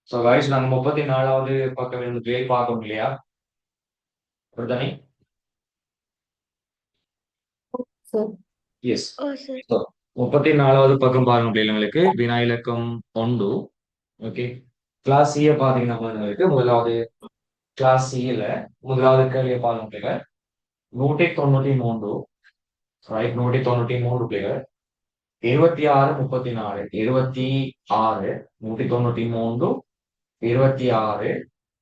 So guys நாங்க 34வது பக்கம் இருந்து பிளே பார்க்கணும் இல்லையா? அப்படித்தானே? சார். எஸ். ஓ சார். ஸோ 34வது பக்கம் பாருங்க பிள்ளைங்களுக்கு வினா இலக்கம் 1. ஓகே. கிளாஸ் சியை பார்த்தீங்கன்னா உங்களுக்கு முதலாவது கிளாஸ் சியில் முதலாவது கேள்வியை பாருங்க பிள்ளைங்க. 193 ரைட், 193 பிள்ளைகள் 26 34 26 193 26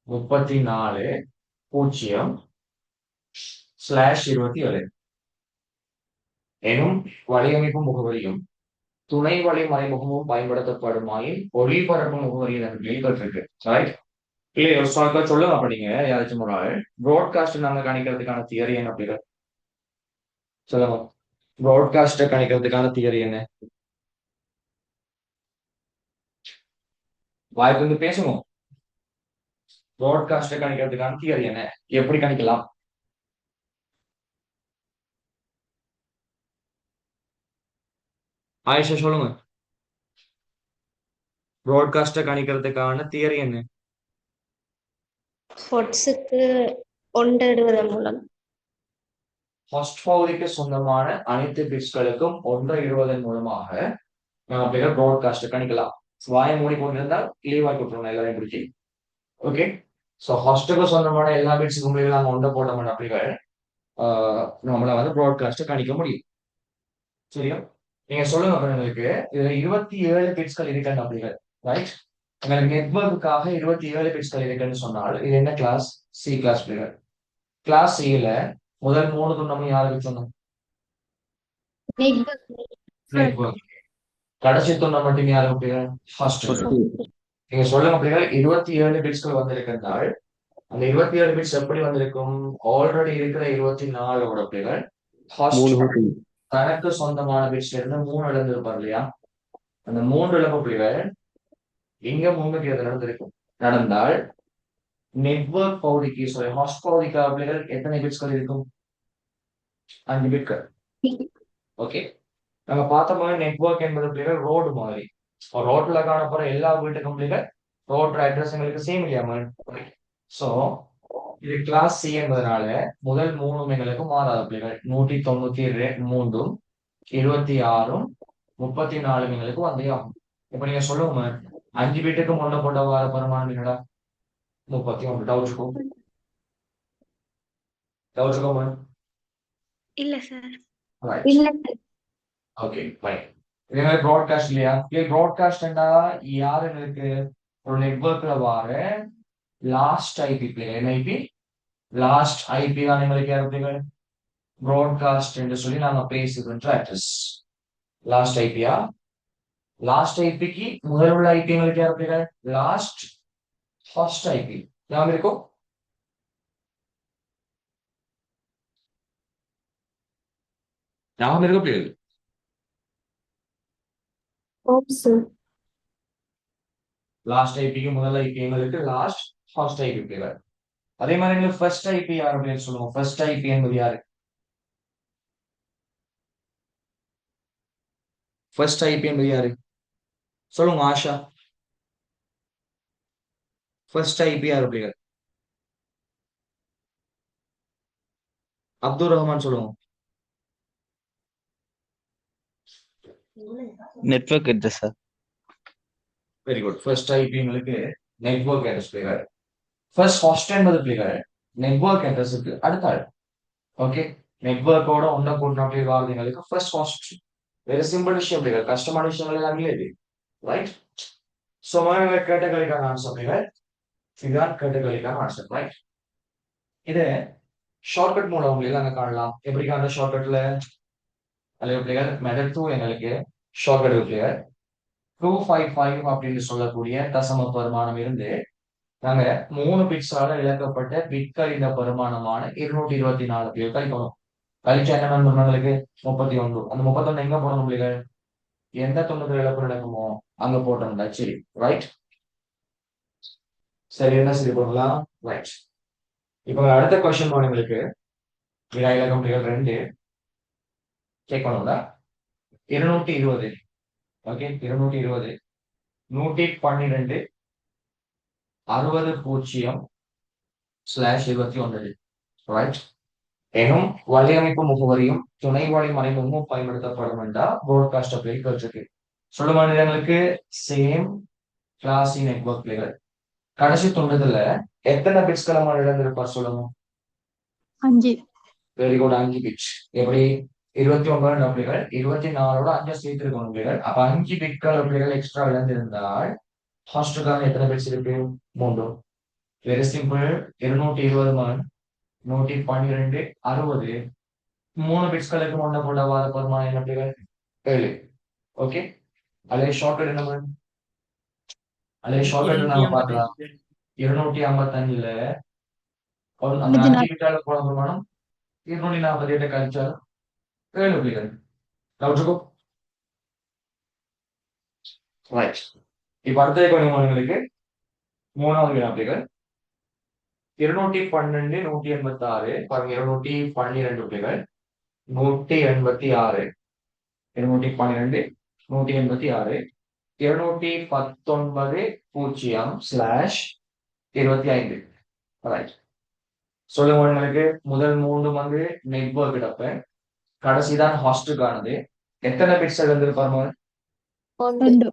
34 பூஜ்ஜியம் /27 எனும் வலையமைப்பு முகவரியும் துணை வழி மறைமுகமும் பயன்படுத்தப்படுமாயின் ஒளிபரப்பு முகவரியில் எனக்கு வெளிப்பட்டிருக்கு. ரைட். இல்லையா சொல்லுங்க. அப்ப நீங்க யாராச்சும் ஒரு ஆள் ப்ராட்காஸ்ட் நாங்க கணிக்கிறதுக்கான தியரி என்ன அப்படி சொல்லுங்க. ப்ராட்காஸ்ட கணிக்கிறதுக்கான தியரி என்ன? வாய்ப்பு வந்து பேசுவோம். ப்ராட்காஸ்ட கணிக்கிறதுக்கான தியரி என்ன, எப்படி கணிக்கலாம்? ஆயிஷா சொல்லுங்க. ப்ராட்காஸ்ட கணிக்கிறதுக்கான தியரி என்ன? ஹொட்ஸுக்கு ஒன்றிடுவதன் மூலம். ஃபர்ஸ்ட் பகுதிக்கு சொந்தமான அனைத்து பிட்ஸ்களுக்கும் ஒன்றை இடுவதன் மூலமாக நம்ம அப்படியே ப்ராட்காஸ்ட் கணிக்கலாம். வாயை மூடி கொண்டிருந்தால் லீவ் ஆக்கி விட்டுருவோம் எல்லாரையும் பிடிச்சி. ஓகே. ஸோ ஃபர்ஸ்ட்டுக்கு சொந்தமான எல்லா பிட்ஸுக்கும் நாங்கள் ஒன்றை போட மாட்டோம் அப்படிங்கிற நம்மள வந்து ப்ராட்காஸ்ட் கணிக்க முடியும். சரியா? நீங்க சொல்லுங்க எங்களுக்கு இதுல 27 பிட்ஸ்கள் இருக்குன்னு அப்படிங்கிற ரைட். எங்களுக்கு நெட்வொர்க்குக்காக 27 பிட்ஸ்கள் இருக்குன்னு சொன்னால் இது என்ன கிளாஸ்? சி கிளாஸ் பிள்ளைகள். கிளாஸ் சில முதல் 3 துண்டமும் யாருக்கு சொன்னோம்? நெட்வொர்க். கடைசி துண்டம் மட்டும் யாருக்கு பிள்ளைகள்? ஃபர்ஸ்ட். நீங்க சொல்லுங்க பிள்ளைகள் 27 பிட்ஸ்கள் வந்திருக்கின்றால் அந்த 27 பிட்ஸ் எப்படி வந்திருக்கும்? ஆல்ரெடி இருக்கிற 24 பிள்ளைகள் ஃபர்ஸ்ட் தனக்கு சொந்தமான பிட்ஸ்ல இருந்து 3 இழந்திருப்பார் இல்லையா? அந்த 3 இழப்பு புள்ளிகள் இங்க முன்னுக்கு எது நடந்திருக்கும் நடந்தால் நெட்வொர்க் பகுதிக்கு ஹாஸ்ட் பகுதிக்கு பிள்ளைகள் எத்தனை பிட்ஸ்கள் இருக்கும்? 5 பிட்கள். ஓகே. நாங்க பார்த்த மாதிரி நெட்வொர்க் என்பது பிள்ளைகள் ரோடு மாதிரி. ரோட்ல காணப்படுற எல்லா வீட்டுக்கும் பிள்ளைகள் ரோட் அட்ரஸ் எங்களுக்கு சேம் இல்லையா? சோ இது கிளாஸ் சி என்பதனால முதல் 3 எங்களுக்கு மாறாத பிள்ளைகள் 193 26 34 எங்களுக்கு வந்தே ஆகும். இப்ப நீங்க சொல்லுங்க 5 வீட்டுக்கு முன்ன போட்ட வார பெருமானம் என்னடா? 31. டவுட்ஸ்கோ இல்ல சார். இல்ல ஓகே ஃபைன். இதே மாதிரி ப்ராட்காஸ்ட் இல்லையா? ப்ராட்காஸ்ட்னா யாரு எங்களுக்கு ஒரு நெட்வொர்க்ல வார last IP player and IP last IP தான் எங்களுக்கு யார் பிள்ளைகள்? ப்ராட்காஸ்ட் என்று சொல்லி நாங்க பேசுகின்ற அட்ரஸ் லாஸ்ட் ஐபியா. லாஸ்ட் ஐபிக்கு முதல் உள்ள ஐபி எங்களுக்கு யார் பிள்ளைகள்? Last first IP. ஞாபகம் இருக்கும்? ஞாபகம் இருக்க பிள்ளைகள்? சார். லாஸ்ட் ஐபிக்கு முதல் ஐபி எங்களுக்கு லாஸ்ட் ஃபர்ஸ்ட் ஐபி பிள்ளைகள். அதே மாதிரி எங்களுக்கு ஃபர்ஸ்ட் ஐபி யார் அப்படின்னு சொல்லுவோம். ஃபர்ஸ்ட் ஐபி என்பது யாரு? ஃபர்ஸ்ட் ஐபி என்பது யாரு? சொல்லுங்க ஆஷா. ஃபர்ஸ்ட் ஐபி யார் பிள்ளைகள்? அப்துல் ரஹ்மான் சொல்லுவோம். Network address sir. Very good. First IP எங்களுக்கு நெட்வொர்க் அட்ரஸ் பிள்ளைகள். ஃபர்ஸ்ட் ஹாஸ்ட் என்பது பிள்ளைகள் நெட்வொர்க் அட்ரஸுக்கு அடுத்த ஆள். ஓகே. நெட்வொர்க்கோட ஒன்றை கூட்டின அப்படி வாழ்றது எங்களுக்கு ஃபர்ஸ்ட் ஹாஸ்ட். வெரி சிம்பிள் விஷயம் பிள்ளைகள். கஷ்டமான விஷயங்கள் எல்லாம் இல்லை இது. ரைட். ஸோ கேட்டகரிக்கான ஆன்சர் பிள்ளைகள் இதுதான் கேட்டகரிக்கான ஆன்சர். ரைட். இது ஷார்ட்கட் மூலம் உங்களுக்கு அங்க காணலாம். எப்படி காண ஷார்ட்கட்ல அல்லது பிள்ளைகள் மெத்தட் 2 எங்களுக்கு ஷார்ட்கட் பிள்ளைகள் 255 அப்படின்னு சொல்லக்கூடிய தசம பெருமானம் இருந்து நாங்க 3 பிட்ஸால இழக்கப்பட்ட பிட்களின் பெருமானமான 224 பிள்ளைகள் கழிக்கணும். கழிச்சா என்ன நண்பர்களுக்கு 31. அந்த 31 எங்க போடணும் பிள்ளைகள்? எந்த தொண்ணூறு இழப்பு நடக்குமோ அங்க போட்டோம்டா. சரி ரைட். சரி என்ன சரி போடலாம். ரைட். இப்ப அடுத்த கொஸ்டின் உங்களுக்கு வினா இலக்கம் பிள்ளைகள் 2 கேட்கணும்டா. 220. ஓகே. 220 112 60/21 ரைட். எனும் வலையமைப்பு முகவரியும் துணை வழி மறைமுகமும் பயன்படுத்தப்படும் என்றால் ப்ராட்காஸ்ட் அப்ளை கேட்டிருக்கு. சொல்ல மாநிலங்களுக்கு சேம் கிளாஸ் நெட்வொர்க் பிளேயர் கடைசி துண்டத்துல எத்தனை பிட்ஸ்களை இழந்திருப்பார் சொல்லுங்க. 5. Very good, 5 bits. எப்படி 29 பிள்ளைகள் 24ஓட 5 சேர்த்து இருக்கணும் பிள்ளைகள். அப்ப 5 பிட்கள் பிள்ளைகள் எக்ஸ்ட்ரா இழந்திருந்தால் ஹாஸ்டலுக்காக எத்தனை பிட்ஸ் இருக்கு? 3. Very simple. 220 மகன் 112 60 3 பிட்ஸ்களுக்கு முன்ன போட வார பெருமானம் என்ன பிள்ளைகள்? 7. ஓகே, அல்லது ஷார்ட்கட் என்ன மகன்? அல்லது ஷார்ட்கட் நாம பார்க்கலாம். 255ல அந்த 5 பிட்டால போட பெருமானம் 248 கழிச்சால் 7 பிள்ளைகள். டவுட்ஸுக்கோ ரைட். இப்ப அடுத்த கொஞ்சங்களுக்கு 3வது வினாப்பிகள் 212 186 பாருங்க. 212 பிள்ளைகள் 186 212 186 219 0/25 ரைட். சொல்லுங்க உங்களுக்கு முதல் 3 வந்து நெட்வொர்க் இடப்ப கடைசிதான் ஹாஸ்டுக்கானது. எத்தனை பிட்ஸ் இழந்திருப்பாங்க? 2.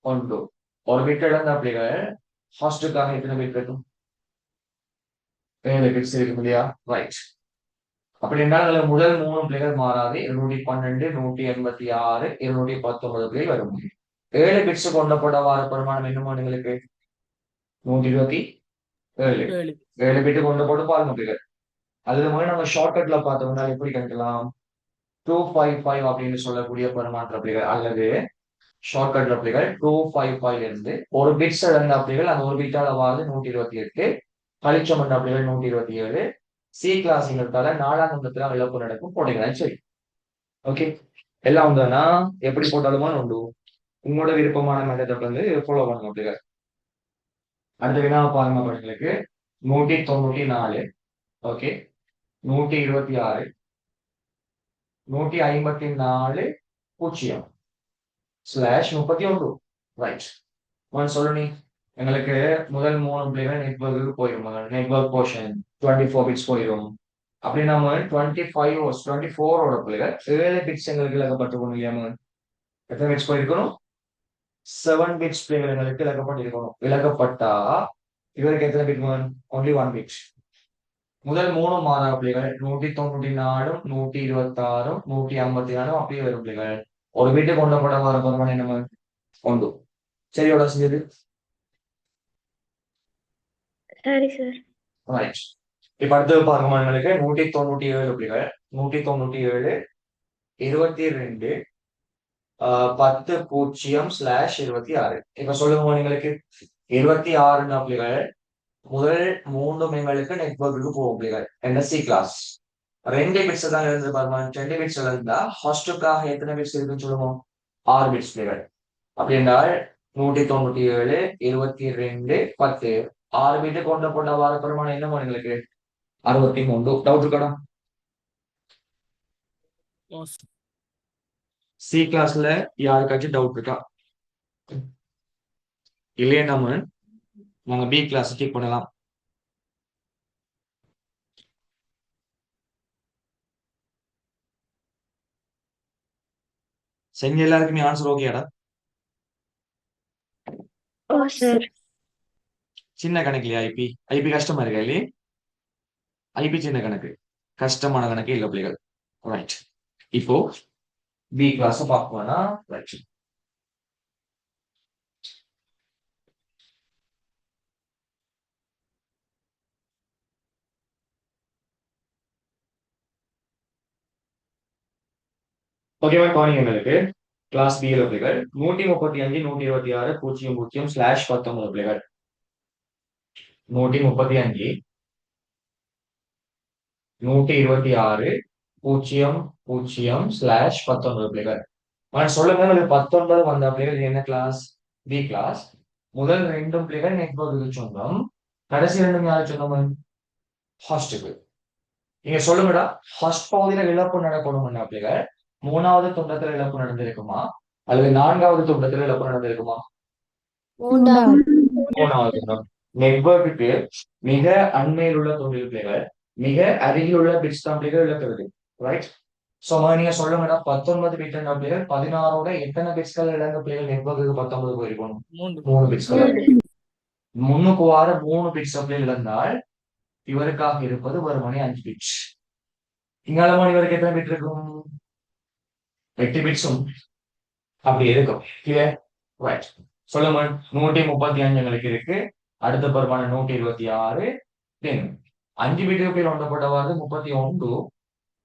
1. ஒரு பிட் இழந்த பிள்ளைகள் ஹாஸ்டுக்காக எத்தனை பிட் இருக்கும்? 7 பிட்ஸ் இருக்கும் இல்லையா? ரைட். அப்படி என்றால் முதல் 3 பிள்ளைகள் மாறாது. 212 186 219 பிள்ளைகள் வரும். 7 பிட்ஸ் கொண்டப்பட வார பெருமானம் என்னமோ உங்களுக்கு 127. 7 பிட்டு கொண்டு போட்டு பாருங்க பிள்ளைகள். அதுல மாதிரி நம்ம ஷார்ட்கட்ல பார்த்தோம்னா எப்படி கணிக்கலாம்? 255 அப்படின்னு சொல்லக்கூடிய பெருமாற்ற பிள்ளைகள் அல்லது ஷார்ட்கட்ல பிள்ளைகள் 255 இருந்து ஒரு பிட்ஸ் இழந்த பிள்ளைகள் அந்த ஒரு பிட்டால வாது 128 கழிச்சம் என்ற பிள்ளைகள் 127 சி கிளாஸ்ங்கிறதால 4ஆம் கட்டத்துல இழப்பு நடக்கும் போட்டீங்கன்னா சரி. ஓகே, எல்லாம் உண்டுன்னா எப்படி போட்டாலுமா உண்டு. உங்களோட விருப்பமான மெத்தடை வந்து ஃபாலோ பண்ணுங்க பிள்ளைகள். அடுத்த வினா பாருங்க பிள்ளைங்களுக்கு 194 ஓகே 126 154 0/31 ரைட். சொல்லணி எங்களுக்கு முதல் 3 பிள்ளைகள் நெட்வொர்க்கு போயிடும். நெட்வொர்க் போர்ஷன் 24 பிட்ஸ் போயிடும். அப்படி நம்ம 24ஓட பிள்ளைகள் 7 பிட்ஸ் எங்களுக்கு இழக்கப்பட்டிருக்கணும் இல்லையா? எத்தனை பிட்ஸ் போயிருக்கணும்? 7 பிட்ஸ் பிள்ளைகள் எங்களுக்கு இழக்கப்பட்டிருக்கணும். இழக்கப்பட்டா இவருக்கு எத்தனை பிட்? Only 1 bit. முதல் 3 மாதா பிள்ளைகள் 194 126 154 அப்படியே வரும் பிள்ளைகள். ஒரு வீட்டு கொண்டப்பட வர பெருமானம் என்ன? 1. சரியோட செஞ்சது சரி சார். ரைட். இப்ப அடுத்தது பாருங்க எங்களுக்கு 197 பிள்ளைகள் 197 22 10 0/26. இப்ப சொல்லுங்க எங்களுக்கு 26 பிள்ளைகள் முதல் 3 மெங்களுக்கு நெட்வொர்க்கு போகும் பிள்ளைகள் என்ன சி கிளாஸ் 2 பிட்ஸ் தான் இருந்து பாருங்க. 2 பிட்ஸ் இருந்தா ஹாஸ்டுக்காக எத்தனை பிட்ஸ் இருக்குன்னு சொல்லுவோம்? 6 பிட்ஸ் பிள்ளைகள். அப்படி என்றால் 197 22 10 6 பிட்டு கொண்ட போட்ட வார பெருமானம் என்ன எங்களுக்கு 63. டவுட் இருக்கா? சி கிளாஸ்ல யாருக்காச்சும் டவுட் இருக்கா? இல்லையா நம்ம நாங்க பி கிளாஸ் செக் பண்ணலாம். செஞ்ச எல்லாருக்குமே ஆன்சர் ஓகேடா? ஓ சார். சின்ன கணக்கு இல்லையா? ஐபி ஐபி கஷ்டமா இருக்கா இல்லையே? ஐபி சின்ன கணக்கு, கஷ்டமான கணக்கு இல்ல பிள்ளைகள். ரைட். இப்போ பி கிளாஸ் பார்க்கணும்னா ரைட். ஓகேவா? கவனிங்களுக்கு கிளாஸ் பி பிள்ளைகள் 135 126 0/19 பிள்ளைகள் 135 126 0/19 பிள்ளைகள். சொல்லுங்க 19 வந்த பிள்ளைகள் என்ன கிளாஸ்? B class. முதல் 2 பிள்ளைகள் நெட்வொர்க்கு சொந்தம், கடைசி 2 யாரு சொந்தம்? ஹாஸ்டுக்கு. நீங்க சொல்லுங்கடா, ஹாஸ்ட் பகுதியில இழப்பு நடக்கணும் பிள்ளைகள் 3வது துண்டத்துல இழப்பு நடந்திருக்குமா அல்லது 4வது துண்டத்துல இழப்பு நடந்திருக்குமா? 3வது. 3வது துண்டம். நெட்வொர்க்குக்கு மிக அண்மையில் உள்ள தொழில் பிள்ளைகள், மிக அருகில் உள்ள பிட்ஸ் தான் பிள்ளைகள் இழக்கிறது. ரைட்? சோ நீங்க சொல்லுங்க, 19 பிட் என்ற பிள்ளைகள் 16ஓட எத்தனை பிட்ஸ்கள் இழந்த பிள்ளைகள் நெட்வொர்க்கு 19 போயிருக்கணும்? 3 பிட்ஸ்கள். முன்னுக்கு வார 3 பிட்ஸ் பிள்ளைகள் இழந்தால் இவருக்காக இருப்பது வெறுமனே 5 பிட்ஸ். இங்காலமா இவருக்கு எத்தனை பிட் இருக்கும்? 8 பிட்ஸும் அப்படி இருக்கும். கிளியர்? ரைட். சொல்லுங்க, 135 எங்களுக்கு இருக்கு. அடுத்த பெருமான 126. தென் 5 பிட்டுக்கு ஒன்றப்பட்ட வாரது 31.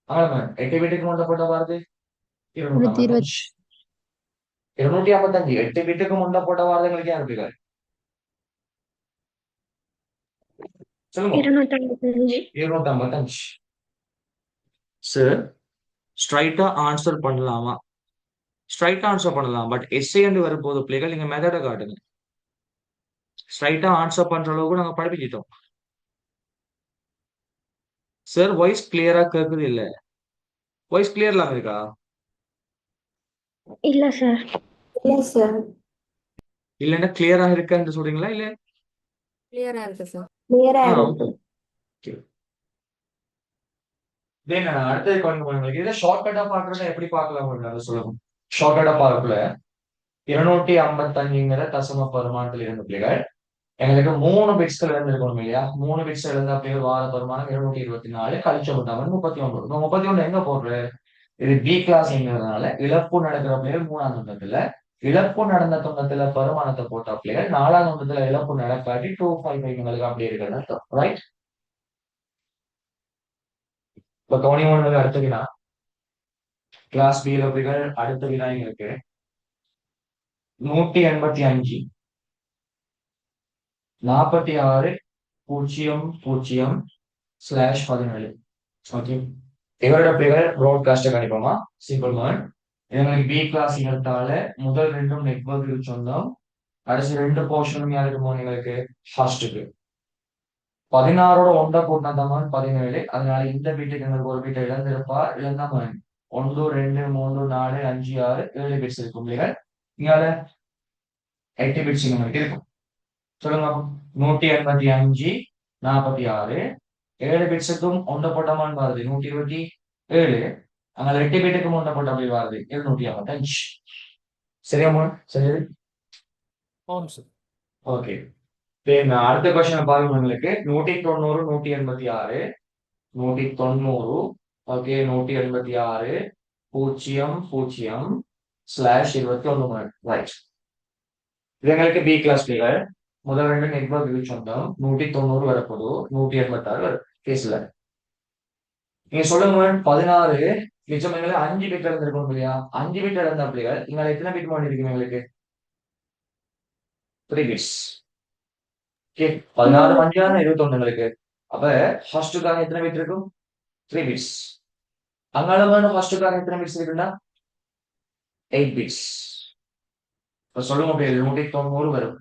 ஆமா, 8 பிட்டுக்கு ஒன்றப்பட்ட வாரது 255. 255. 8 பிட்டுக்கு ஒன்றப்பட்ட வாரது எங்களுக்கு யார் இருக்காரு? சொல்லுங்க. 255. 255. சார், ஸ்ட்ரைட்டா ஆன்சர் பண்ணலாமா? ஸ்ட்ரைட்டா ஆன்சர் பண்ணலாம். பட் எஸ்ஏ வரும்போது பிள்ளைகள் நீங்க மெத்தட காட்டுங்க. ஸ்ட்ரைட்டா ஆன்சர் பண்ற அளவுக்கு நாங்க படிப்பிச்சிட்டோம். சார், வாய்ஸ் கிளியரா கேக்குது இல்ல? வாய்ஸ் கிளியர் இல்லாம இருக்கா? இல்ல சார். இல்ல சார். இல்லன்னா கிளியரா இருக்குன்னு சொல்றீங்களா? இல்ல கிளியரா இருக்கு சார். கிளியரா இருக்கு. ஓகே. தென் அடுத்தது உங்களுக்கு இதை ஷார்ட்கட்டா பாக்குறத எப்படி பார்க்கலாம் அதை சொல்லுங்க. ஷார்ட்கட்டா பார்க்கல 255ங்கிற தசம பரிமாணத்தில் இருந்த பிள்ளைகள் எங்களுக்கு 3 பிட்ஸ்கள் இழந்திருக்கணும் இல்லையா? 3 பிட்ஸ் இழந்த பிள்ளைகள் வார பரிமாணம் 224 கழிச்சு விட்டாமல் 39. 31 எங்க போடுற? இது பி கிளாஸ்ங்கிறதுனால இழப்பு நடக்கிற பிள்ளைகள் 3ஆம் துண்டத்துல, இழப்பு நடந்த துண்டத்துல பரிமாணத்தை போட்ட பிள்ளைகள் 4ஆம் துண்டத்துல இழப்பு நடக்காட்டி 255 எங்களுக்கு அப்படி இருக்கிறது அர்த்தம். ரைட்? இப்ப கவனிமோனுக்கு அடுத்த வினா கிளாஸ் பி பிள்ளைகள் அடுத்த வினா எங்களுக்கு 185 46.0.0/17. ஓகே, இவரோட பிள்ளைகள் ப்ராட்காஸ்ட் கணிப்போமா? Simple man. எங்களுக்கு பி கிளாஸ் எடுத்தால முதல் 2 நெட்வொர்க்கு சொந்தம், கடைசி 2 போர்ஷனும் யாருக்கு போகணும்? எங்களுக்கு ஃபர்ஸ்ட்டுக்கு 16ஓட 1 கூட்டினா தான் 17. அதனால இந்த பீட்டுக்கு எங்களுக்கு ஒரு பீட்டை இழந்திருப்பா. இழந்தா 1 2 3 4 5 6 7 பிட்ஸ் இருக்கும் பிள்ளைகள். இங்கால 8 பிட்ஸ் எங்களுக்கு இருக்கும். சொல்லுங்க, 185 46 7 பிட்ஸுக்கும் 1 போட்டமான்னு வருது 127. அங்கே 8 பீட்டுக்கும் 1 போட்ட அப்படி வருது 255. சரியாமா? சரி. ஓகே. அடுத்த கொஸ்டின் பாருங்க, உங்களுக்கு 190 186 190. ஓகே, 186 00/21. ரைட். இது எங்களுக்கு பி கிளாஸ் பிள்ளைகள் முதல் 2 நெட்வொர்க் சொந்தம் 190 வரப்போது 186 வரும் கேஸ்ல. நீங்க சொல்லுங்க, 16 மிச்சம் எங்களுக்கு 5 பிட் இழந்திருக்கணும் இல்லையா? 5 பிட் இழந்த பிள்ளைகள் இங்க எத்தனை பிட் பண்ணி இருக்கீங்க? எங்களுக்கு 3 பிட்ஸ். ஓகே, 16 5 21 எங்களுக்கு. அப்ப ஃபர்ஸ்டுக்காக எத்தனை பிட் இருக்கும்? 3 பிட்ஸ். அங்காளமான ஃபர்ஸ்டுக்காக எத்தனை பிட்ஸ் இருக்குன்னா 8 பிட்ஸ். இப்ப சொல்லுங்க, 190 வரும்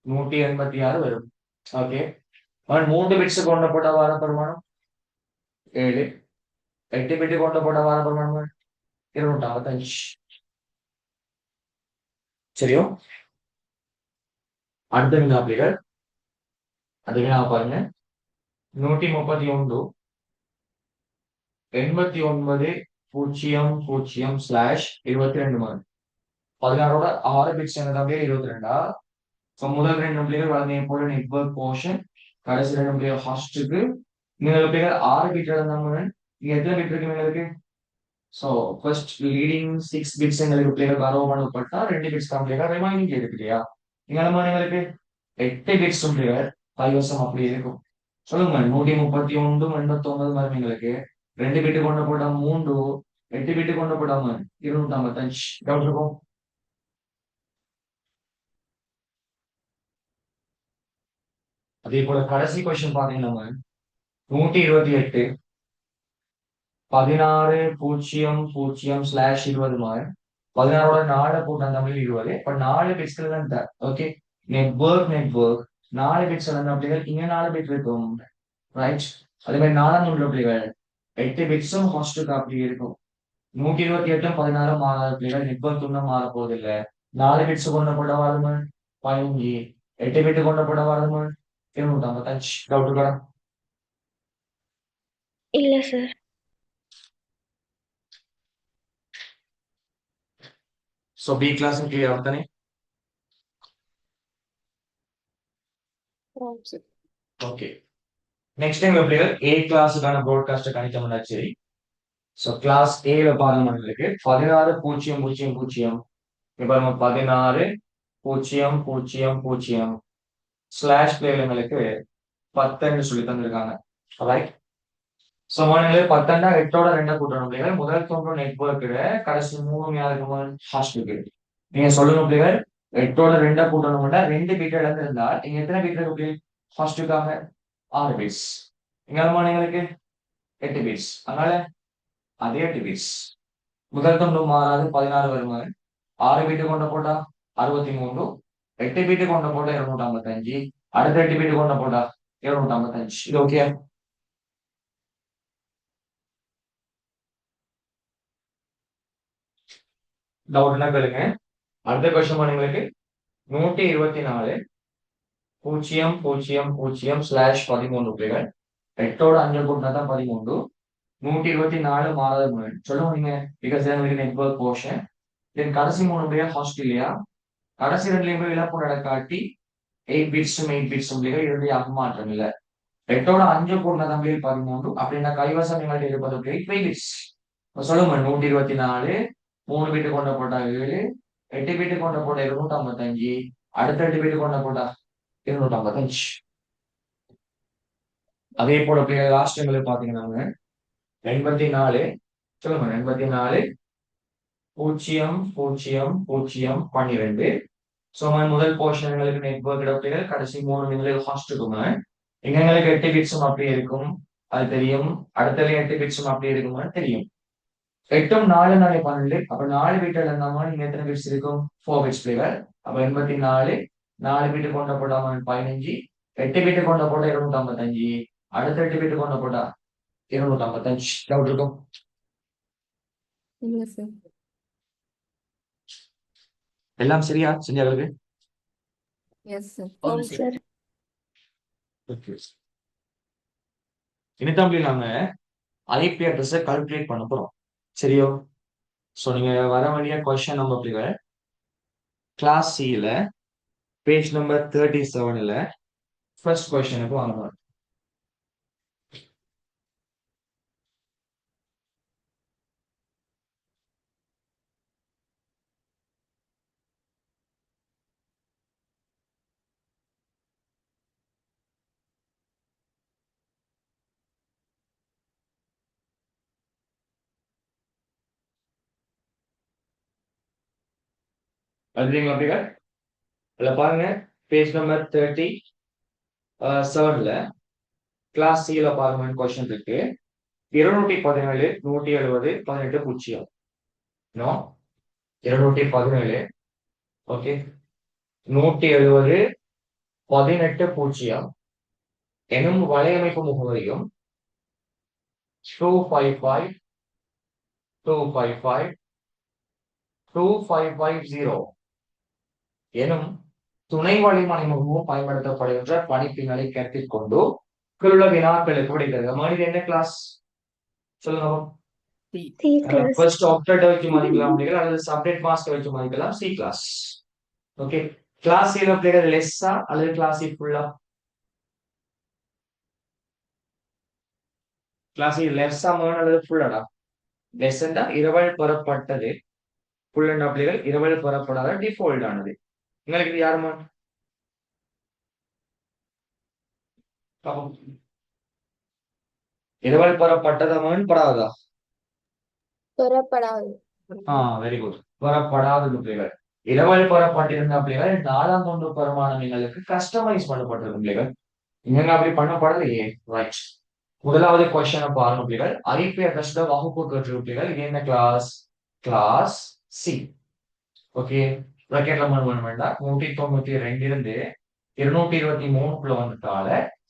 186 வரும். ஓகே, 3 பிட்ஸ் கொண்ட போட்ட வார பரிமாணம் 7. 8 பிட் கொண்ட போட்ட வார பரிமாணம் 255. சரியோ? அடுத்த வினா பிள்ளைகள், அது வினா பாருங்க. 131 89.0.0/22. 16ஓட 6 பிட்ஸ் என்னதான் 22. முதல் 2 பிள்ளைகள் வழங்கிய போல நெட்வொர்க் போர்ஷன், கடைசி 2 பிள்ளைகள் ஹாஸ்டுக்கு. நீங்க பிள்ளைகள் 6 பிட் இருந்தாங்க. நீங்க எத்தனை பிட் இருக்கு எங்களுக்கு? சோ ஃபர்ஸ்ட் லீடிங் 6 பிட்ஸ் எங்களுக்கு பிள்ளைகள் ஆரோபணம் உட்பட்டா 2 பிட்ஸ் தான் பிள்ளைகள் ரிமைனிங் இருக்கு இல்லையா? நீங்க எங்களுக்கு 8 பிட்ஸ் பிள்ளைகள் கைவசம் அப்படி இருக்கும். சொல்லுங்க, 131 89 மாதிரி எங்களுக்கு 2 பிட்டு கொண்டு போட்டா 3, 8 பிட்டு கொண்டு போட்டாம 255. டவுட் இருக்கும்? அதே போல கடைசி கொஸ்டின் பாத்தீங்கன்னா 128 16.0.0/20. 16ஓட 4 கூட்டம் தமிழ் 20. இப்ப 4 பிட்ஸ்கள் தான். ஓகே, நெட்வொர்க் 4 பிட்ஸ் அப்படிகள் இங்க 4 பிட் இருக்கும். ரைட்? அதே மாதிரி 4ஆம் நூல் பிள்ளைகள் 8 பிட்ஸும் ஹாஸ்டுக்கு அப்படி இருக்கும். 128 16 மாறாத பிள்ளைகள் நெட்வொர்க் இன்னும் மாற போவதில்லை. 4 பிட்ஸ் கொண்ட போட வாருங்க 15. 8 பிட் கொண்ட போட வரது 255 டவுட் இருக்கா? இல்ல sir. So B class clear ஆகுதானே? ஓகே. நெக்ஸ்ட் டைம் எப்படி ஏ கிளாஸுக்கான ப்ராட்காஸ்ட் கணிச்சோம்னா சரி. ஸோ கிளாஸ் ஏல பாருங்க இருக்கு 16.0.0 இப்போ 16.0.0 ஸ்லாஷ் பிளேகளுங்களுக்கு 10 சொல்லி தந்திருக்காங்க. ரைட். ஸோ மாநில 10 8ஓட 2 கூட்டணும் பிள்ளைகள். முதல் தோன்றும் நெட்வொர்க்கு கடைசி 3 யாருக்கு ஹாஸ்டலுக்கு. நீங்க சொல்லணும் பிள்ளைகள் 8ஓட 2 கூட்டணும்னா 2 பீட் இழந்து இருந்தால் நீங்க எத்தனை பீட் இருக்கு ஹாஸ்டலுக்காக 6 பீட்ஸ். இங்க மாநிலங்களுக்கு 8 பீட்ஸ். அதனால அதே 8 பீட்ஸ். முதல் தொண்டு மாறாது 16 வருமாறு 6 பீட்டு கொண்ட போட்டா 63, 8 பீட்டு கொண்ட போட்டா 255, அடுத்த 8 பீட்டு கொண்ட போட்டா 255. இது ஓகே? டவுட்னா கேளுங்க. அடுத்த கொஸ்டின் பண்ணுங்களுக்கு 124.0.0/13 பிள்ளைகள் 8ஓட 5 கூட்டினா தான் 13. 124 மாறாத சொல்லுங்க நீங்க பிகாஸ் நெட்வொர்க் போர்ஷன் தென் கடைசி 3 பிள்ளைகள் ஆஸ்திரேலியா கடைசி 2 இழப்பு நடக்காட்டி 8 பீட்ஸும் 8 பீட்ஸும் பிள்ளைகள் இறுதியாக மாற்றம் இல்லை. 8ஓட 5 கூட்டினா தான் 13 அப்படின்னா கைவசம் எங்கள்கிட்ட இருப்பது 8 பீட்ஸ். சொல்லுங்க 124 3 பீட்டு கொண்ட போட்டா 7, 8 பீட்டு கொண்ட போட்டா 255, அடுத்த 8 பீட்டு கொண்ட போட்டா 255. அதே போல பிள்ளைகள் லாஸ்ட் எங்களுக்கு பாத்தீங்கன்னா 84 சொல்லுங்க 84 0.0.012. ஸோ முதல் போர்ஷன் எங்களுக்கு நெட்வொர்க் இடப்பிள்ளைகள் கடைசி 3 நிமிடம் ஹாஸ்டலுக்குங்க எங்களுக்கு 8 பீட்ஸும் அப்படியே இருக்கும் அது தெரியும். அடுத்த 8 பீட்ஸும் அப்படியே இருக்குமான்னு தெரியும். 8ம் 4 நாளை 12 அப்ப 4 பீட்டர் இருந்தாம நீங்க எத்தனை பீட்ஸ் இருக்கும் 4 பீட்ஸ் பிளேவர். அப்ப 84 4 பீட்டு கொண்ட போட்டா 15, 8 பீட்டு கொண்ட போட்டா 255, அடுத்த 8 பீட்டு கொண்ட போட்டா 255. டவுட் இருக்கும்? இல்ல சார். எல்லாம் சரியா செஞ்சாங்களுக்கு? Yes sir. ஆமா சார். இனிதான் நாங்க ஐபி அட்ரஸ் கால்குலேட் பண்ண போறோம். சரியோ? ஸோ நீங்க வர வேண்டிய கொஸ்டின் நம்பர் பிள்ளைகள் கிளாஸ் சில பேஜ் நம்பர் 37ல ஃபர்ஸ்ட் கொஸ்டினுக்கு வாங்கணும். அதுலீங்க பிள்ளைகள் அதுல பாருங்க பேஜ் நம்பர் 37ல கிளாஸ் சில பாருங்க கொஸ்டின் இருக்கு 217 170 18 பூஜ்ஜியம். நோ 217 ஓகே 170 18 பூஜ்ஜியம் எனும் வலையமைப்பு முகவரியும் 255 255 2550 எனும் துணை வழிமனை முகமும் பயன்படுத்தப்படுகின்ற பணிப்பினரை கருத்தில் கொண்டு கீழுள்ள வினாக்களுக்கு விடைகிறது. மனித என்ன கிளாஸ் சொல்லுங்க. C class. ஃபர்ஸ்ட் ஆப்டேட் வச்சு மதிக்கலாம் அப்படிங்கிற அல்லது சப்டேட் மாஸ்க் வச்சு மதிக்கலாம் சி கிளாஸ். ஓகே கிளாஸ் சில பிள்ளைகள் லெஸ்ஸா அல்லது கிளாஸ் ஃபுல்லா? கிளாஸ் லெஸ்ஸா அல்லது ஃபுல்லாடா? லெஸ்ஸா இரவல் பெறப்பட்டது ஃபுல் பிள்ளைகள் இரவல் பெறப்படாத டிஃபால்ட் ஆனது. உங்களுக்கு இது யாருமா? இரவல் பெறப்பட்டதமான்னு படாதா? பெறப்படாது. Very good. பெறப்படாத பிள்ளைகள் இரவல் பெறப்பட்டிருந்த பிள்ளைகள் 4ஆம் தொண்டு பெருமானங்களுக்கு கஸ்டமைஸ் பண்ணப்பட்டிருக்கும் பிள்ளைகள் இங்க அப்படி பண்ணப்படலையே. ரைட். முதலாவது கொஸ்டினை பாருங்க பிள்ளைகள் ஐபி அட்ரஸ் வகுப்பு கற்று பிள்ளைகள் இது என்ன கிளாஸ்? Class C. ஓகே ப்ராக்கெட்ல பண்ண வேண்டாம் 192 இருந்து 223 வந்துட்டால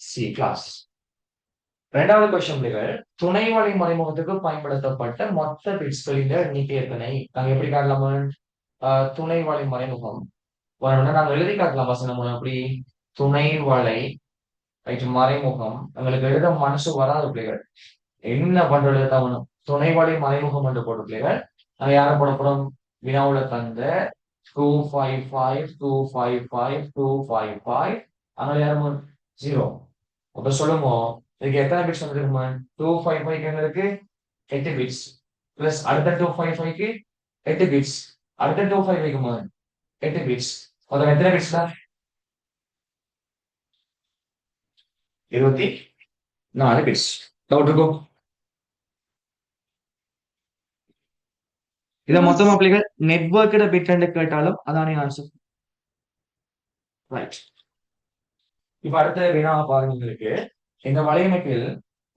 சி கிளாஸ். இரண்டாவது கொஸ்டின் பிள்ளைகள் துணை வழி மறைமுகத்துக்கு பயன்படுத்தப்பட்ட மொத்த பிட்ஸ்களின் எண்ணிக்கை எத்தனை? நாங்க எப்படி காட்டலாமா? துணை வழி மறைமுகம் வரணும்னா நாங்க எழுதி காட்டலாம் பசங்க நம்ம அப்படி துணை வலை மறைமுகம் எங்களுக்கு எழுத மனசு வராது பிள்ளைகள். என்ன பண்றது தவணும் துணை வலை மறைமுகம் என்று போட்ட பிள்ளைகள் நாங்க யாரை போட போறோம் வினாவுல தந்த 255 255 255 அங்க யாரும் 0. அப்ப சொல்லுவோம் இதுக்கு எத்தனை பிட்ஸ் வந்துருக்குமா 255 எங்களுக்கு 8 பிட்ஸ் பிளஸ் அடுத்த 255க்கு 8 பிட்ஸ் அடுத்த 255க்கு 8 பிட்ஸ் மொத்தம் எத்தனை பிட்ஸ் தான் 24 பிட்ஸ். டவுட் இருக்கும் இதை மொத்தமா பிள்ளைகள் நெட்வொர்க்கோட பிட் கேட்டாலும் அதானே ஆன்சர். ரைட். இப்ப அடுத்த வினாவை பாருங்க. உங்களுக்கு இந்த வலையமைப்பில்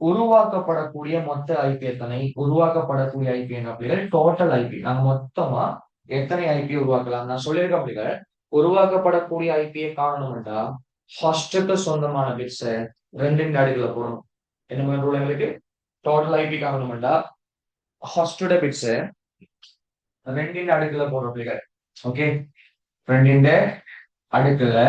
உருவாக்கப்படக்கூடிய மொத்த ஐபி எத்தனை உருவாக்கப்படக்கூடிய ஐபி என்ன பிள்ளைகள் டோட்டல் ஐபி நாங்க மொத்தமா எத்தனை ஐபி உருவாக்கலாம் நான் சொல்லியிருக்கேன் பிள்ளைகள். உருவாக்கப்படக்கூடிய ஐபியை காணணும்டா ஃபர்ஸ்டுக்கு சொந்தமான பிட்ஸ் 2 அடுக்குல போடணும். என்ன மாதிரி எங்களுக்கு டோட்டல் ஐபி காணணும்டா ஃபர்ஸ்டோட பிட்ஸ் 2 அடுக்குல போடுறோம் பிள்ளைகள். ஓகே 2 அடுக்குல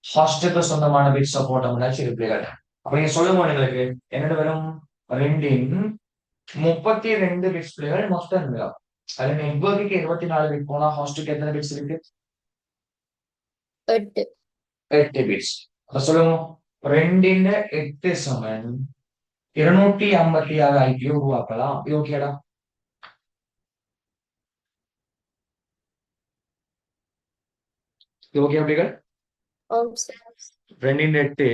ஃபர்ஸ்டுக்கு சொந்தமான பிட்ஸ் போட்டோம்னா சரி பிள்ளைகள். அப்ப நீங்க சொல்லுங்க எங்களுக்கு என்னோட வெறும் 2 32 பிட்ஸ் பிள்ளைகள் மொத்தம் இருக்கா அது நெட்வொர்க்கு 24 பிட் போனா ஹாஸ்டுக்கு எத்தனை பிட்ஸ் இருக்கு 8 பிட்ஸ். அப்ப சொல்லுங்க 2 8 சமன் 256 ஐபி உருவாக்கலாம். இது ஓகேடா இது ஓகே பிள்ளைகள். 2 8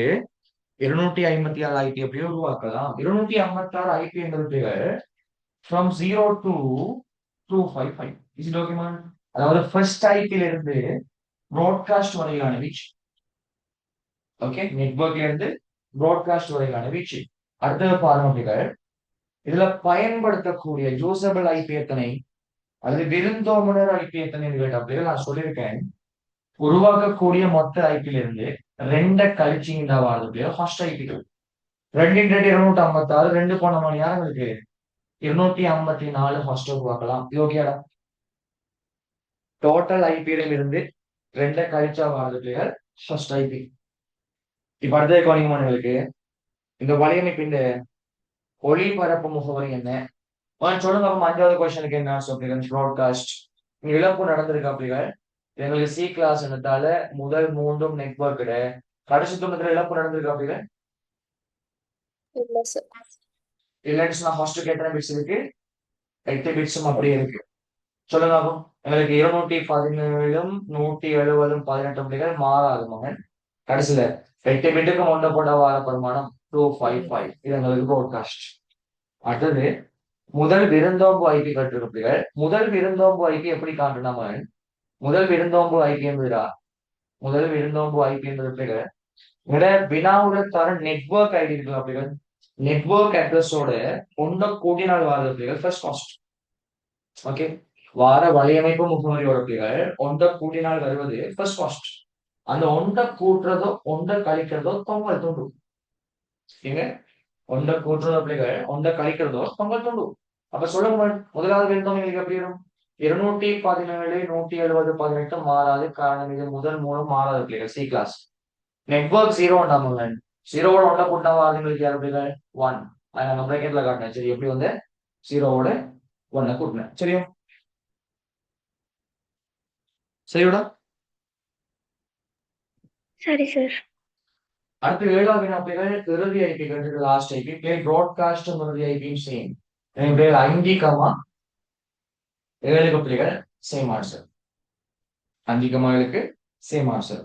256 ஐபி எப்படி உருவாக்கலாம் 256 ஐபி என்பது from 0 to 255 is it okay ma'am. அதாவது ஃபர்ஸ்ட் ஐபில இருந்து ப்ராட்காஸ்ட் வரையிலான வீச்சு. ஓகே நெட்வொர்க்ல இருந்து ப்ராட்காஸ்ட் வரையிலான வீச்சு. அடுத்தது பாருங்க இதுல பயன்படுத்தக்கூடிய யூசபிள் ஐபி எத்தனை அல்லது விருந்தோம்புனர் ஐபி எத்தனைன்னு கேட்ட நான் சொல்லியிருக்கேன். உருவாக்கக்கூடிய மொத்த ஐபில இருந்து 2 கழிச்சிங்க வாழ்ந்து ஃபர்ஸ்ட் ஐபிகள் 2 256 2 போன மணி நேரம் இருக்கு 254 ஃபர்ஸ்ட் உருவாக்கலாம். இது ஓகேடா டோட்டல் ஐபியில இருந்து 2 கழிச்சா வாழ்ந்து ஃபர்ஸ்ட் ஐபி. இப்ப அடுத்த கவனிங்களுக்கு இந்த வலையமைப்பின் ஒளிபரப்பு முகவரி என்ன சொல்லுங்க. அப்ப 5வது கொஸ்டனுக்கு என்ன சொல்றீங்க ப்ராட்காஸ்ட் இழப்பு நடந்திருக்கு அப்படிகள் எங்களுக்கு சி கிளாஸ் என்னத்தால முதல் 3 நெட்வொர்க் கடைசி 90 இழப்பு நடந்திருக்கு அப்படிங்க இல்லைன்னு ஃபர்ஸ்ட் எத்தனை பிட்ஸ் இருக்கு 8 பிட்ஸும் அப்படியே இருக்கு. சொல்லுங்க அப்போ எங்களுக்கு 217 170 18 பிள்ளைகள் மாறாது மகன். கடைசியில 8 பிட்டுக்கு ஒன்று போட்ட வார பிரமாணம் 255 இது எங்களுக்கு ப்ராட்காஸ்ட். அடுத்தது முதல் விருந்தோம்பு ஐபி கட்டிருக்க பிள்ளைகள். முதல் விருந்தோம்பு ஐபி எப்படி காட்டுனா மகன் முதல் விருந்தோம்பு ஐபி என்பதுடா முதல் விருந்தோம்பு ஐபி என்பது பிள்ளைகள் வினாவுல தர நெட்வொர்க் ஐடி இருக்குல்ல பிள்ளைகள் நெட்வொர்க் அட்ரஸோட ஒன்றை கூட்டினால் வாரது பிள்ளைகள் ஃபர்ஸ்ட் காஸ்ட். ஓகே வார வலையமைப்பு முகவரியோட பிள்ளைகள் ஒன்றை கூட்டினால் வருவது ஃபர்ஸ்ட் காஸ்ட். அந்த ஒன்றை கூட்டுறதோ ஒன்றை கழிக்கிறதோ தொங்கல் துண்டு. ஓகேங்க ஒன்றை கூட்டுறதோ பிள்ளைகள் ஒன்றை கழிக்கிறதோ தொங்கல் துண்டு. அப்ப சொல்லுங்க முதலாவது விருந்தோம்பு எங்களுக்கு எப்படி வரும் 217 170 18 மாறாது. காரணம் இது முதல் 3 மாறாது பிள்ளைகள் சி கிளாஸ். நெட்வொர்க் 0 நம்ம 0வோட ஒன்றை கூட்டினா வாரங்களுக்கு யார் பிள்ளைகள் 1 நாங்க பிரேக்கெட்ல காட்டினேன். சரி எப்படி 0வோட 1 கூட்டினேன். சரியா சரியோடா சரி சார். அடுத்து 7வது வினா பிள்ளைகள் இறுதி ஐபி கண்டு லாஸ்ட் ஐபி பிளே ப்ராட்காஸ்ட் இறுதி ஐபி சேம் 5, 7 பிள்ளைகள் சேம் ஆன்சர் 5, சேம் ஆன்சர்.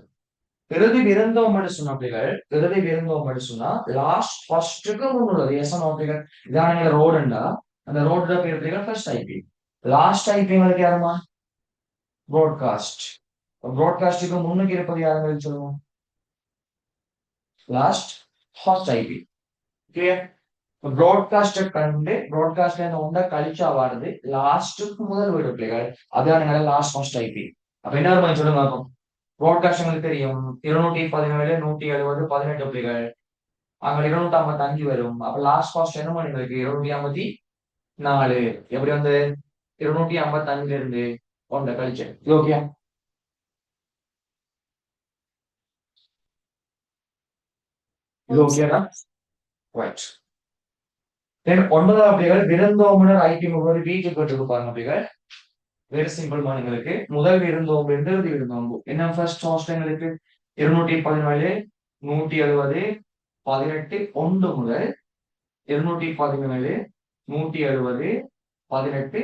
இறுதி விருந்தோம் சொன்ன பிள்ளைகள் இறுதி விருந்தோம் சொன்னா லாஸ்ட் ஃபர்ஸ்டுக்கு முன்னுள்ளது எஸ் பிள்ளைகள் இதான ரோடுண்டா அந்த ரோடு பேர் பிள்ளைகள் ஃபர்ஸ்ட் ஐபி. லாஸ்ட் ஐபி உங்களுக்கு யாருமா ப்ராட்காஸ்ட். ப்ராட்காஸ்டுக்கு முன்னுக்கு இருப்பது யாருன்னு சொல்லுவோம் last first IP. Clear. Broadcast கண்டு ப்ராட்காஸ்ட்ல ஒன்றை கழிச்சா வாடுது லாஸ்ட்டுக்கு முதல் வீடு பிள்ளைகள் அதான் லாஸ்ட் ஃபர்ஸ்ட் ஐபி. அப்ப என்ன மாதிரி சொல்லுங்க ப்ராட்காஸ்ட் உங்களுக்கு தெரியும் 217 170 18 பிள்ளைகள் அங்க 255 வரும். அப்ப லாஸ்ட் ஃபர்ஸ்ட் என்ன பண்ணுங்களுக்கு 254 எப்படி வந்து 255 இருந்து ஒன்றை கழிச்சு ஓகே இது ஓகேடா? ரைட். தென் 9வது பிள்ளைகள் விருந்தோம்புனர் ஐபி முகவரி வீட்டுக்கு கேட்டிருக்கு பாருங்க பிள்ளைகள். வெரி சிம்பிள் எங்களுக்கு முதல் விருந்தோம்பு இறுதி விருந்தோம்பு என்ன ஃபர்ஸ்ட் ஹாஸ்ட் எங்களுக்கு 214 170 18 1 முதல் 217 170 18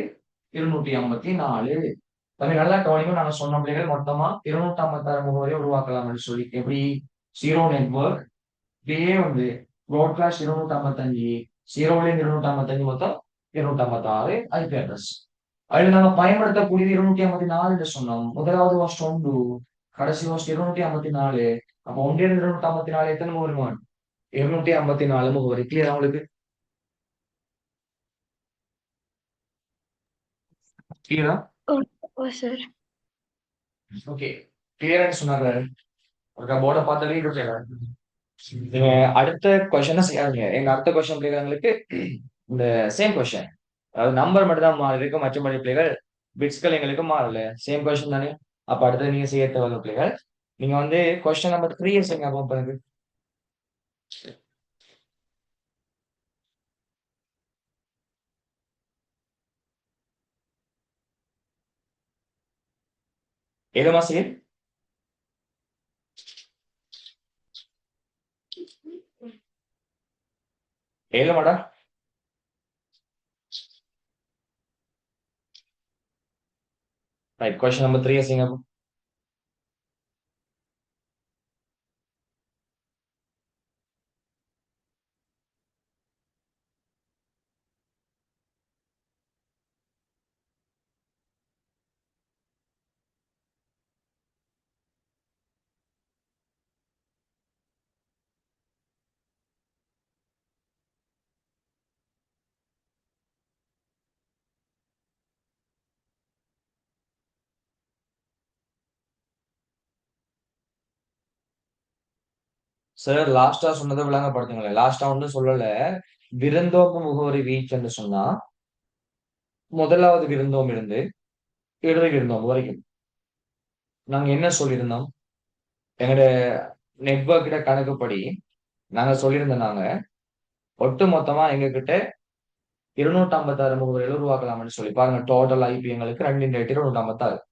254. நல்லா கவனிக்கும். நாங்க சொன்ன பிள்ளைகள் மொத்தமா 256 முகவரியை உருவாக்கலாம்னு சொல்லி எப்படி ஜீரோ நெட்வொர்க் இப்படியே வந்து ப்ராட்காஸ்ட் 255 ஜீரோலேருந்து 255 மொத்தம் 256 ஐபி அட்ரஸ். அதுல நாங்க பயன்படுத்தக்கூடியது 254 சொன்னோம். முதலாவது ஹோஸ்ட் 1, கடைசி ஹோஸ்ட் 254. அப்ப 1 254 எத்தனை முகவரி? 254 முகவரி. கிளியர் உங்களுக்கு? கிளியரா? ஓ சார். ஓகே. கிளியர்னு சொன்னாங்க. ஒரு போர்டை பார்த்தாலே நீங்க அடுத்த கொஸ்டின் செய்யாதீங்க. எங்க அடுத்த கொஸ்டின் பிள்ளைகளுக்கு இந்த சேம் கொஸ்டின், அதாவது நம்பர் மட்டும் தான் மாறி இருக்கு, மற்றபடி பிள்ளைகள் பிட்ஸ்கள் எங்களுக்கு மாறல. சேம் கொஸ்டின் தானே. அப்ப அடுத்தது நீங்க செய்ய தேவை பிள்ளைகள். நீங்க வந்து கொஸ்டின் நம்பர் 3 செய்யுங்க. அப்போ பாருங்க. ஏழுமா செய்ய ஏழு மாடா. ரைட். கொஸ்டின் நம்பர் 3 செய்யுங்க. சார் லாஸ்டா சொன்னதை விளங்கப்படுத்துங்களேன். லாஸ்டா ஒன்றும் சொல்லல. விருந்தோம்பு முகவரி வீச் என்று சொன்னா முதலாவது விருந்தோம்பு இருந்து இறுதி விருந்தோம்பு வரைக்கும் நாங்க என்ன சொல்லியிருந்தோம்? எங்களோட நெட்வொர்க்கிட கணக்குப்படி நாங்க சொல்லியிருந்தோம், நாங்க ஒட்டு மொத்தமா எங்க கிட்ட 256 முகவரிகள் உருவாக்கலாம்னு சொல்லி பாருங்க. டோட்டல் ஐபி எங்களுக்கு 256.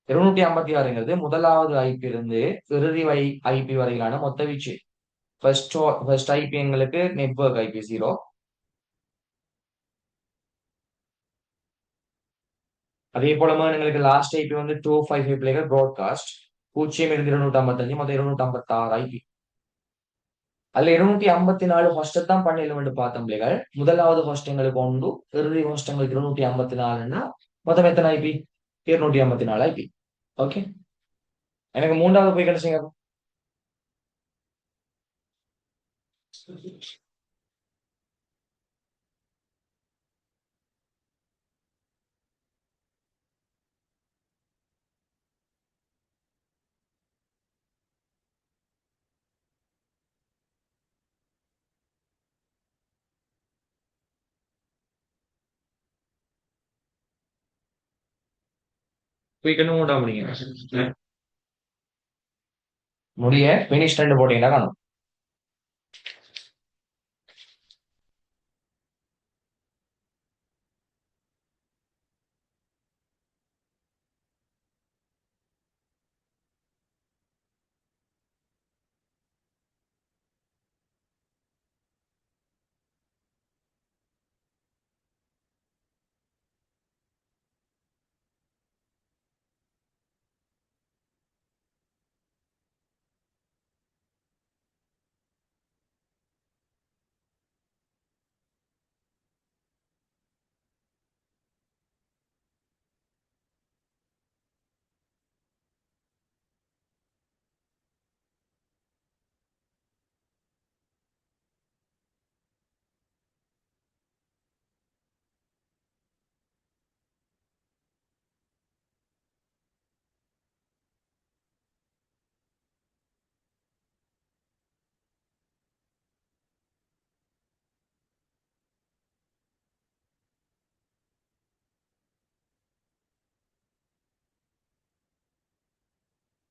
256ங்கிறது முதலாவது ஐபி இருந்து இறுதி ஐபி வரையிலான மொத்த வீச்சு. ஃபர்ஸ்ட் ஐபி எங்களுக்கு நெட்வொர்க் ஐபி 0. அதே போல எங்களுக்கு லாஸ்ட் ஐபி வந்து 255 பிள்ளைகள் ப்ராட்காஸ்ட் 0 மொத்தம் 256 ஐபி. அதுல 254 ஹோஸ்ட் தான் பண்ண பார்த்தோம் பிள்ளைகள். முதலாவது ஹோஸ்ட் எங்களுக்கு 1, இறுதி ஹோஸ்ட் எங்களுக்கு 254ன்னா மொத்தம் எத்தனை ஐபி? 254 ஐபி. ஓகே. எனக்கு மூன்றாவது போய் கிடைச்சிங்க. போய்க்கணும் மூன்றா முடியுங்க. முடிய பினிஷ் 2 போட்டீங்கன்னா காணும்.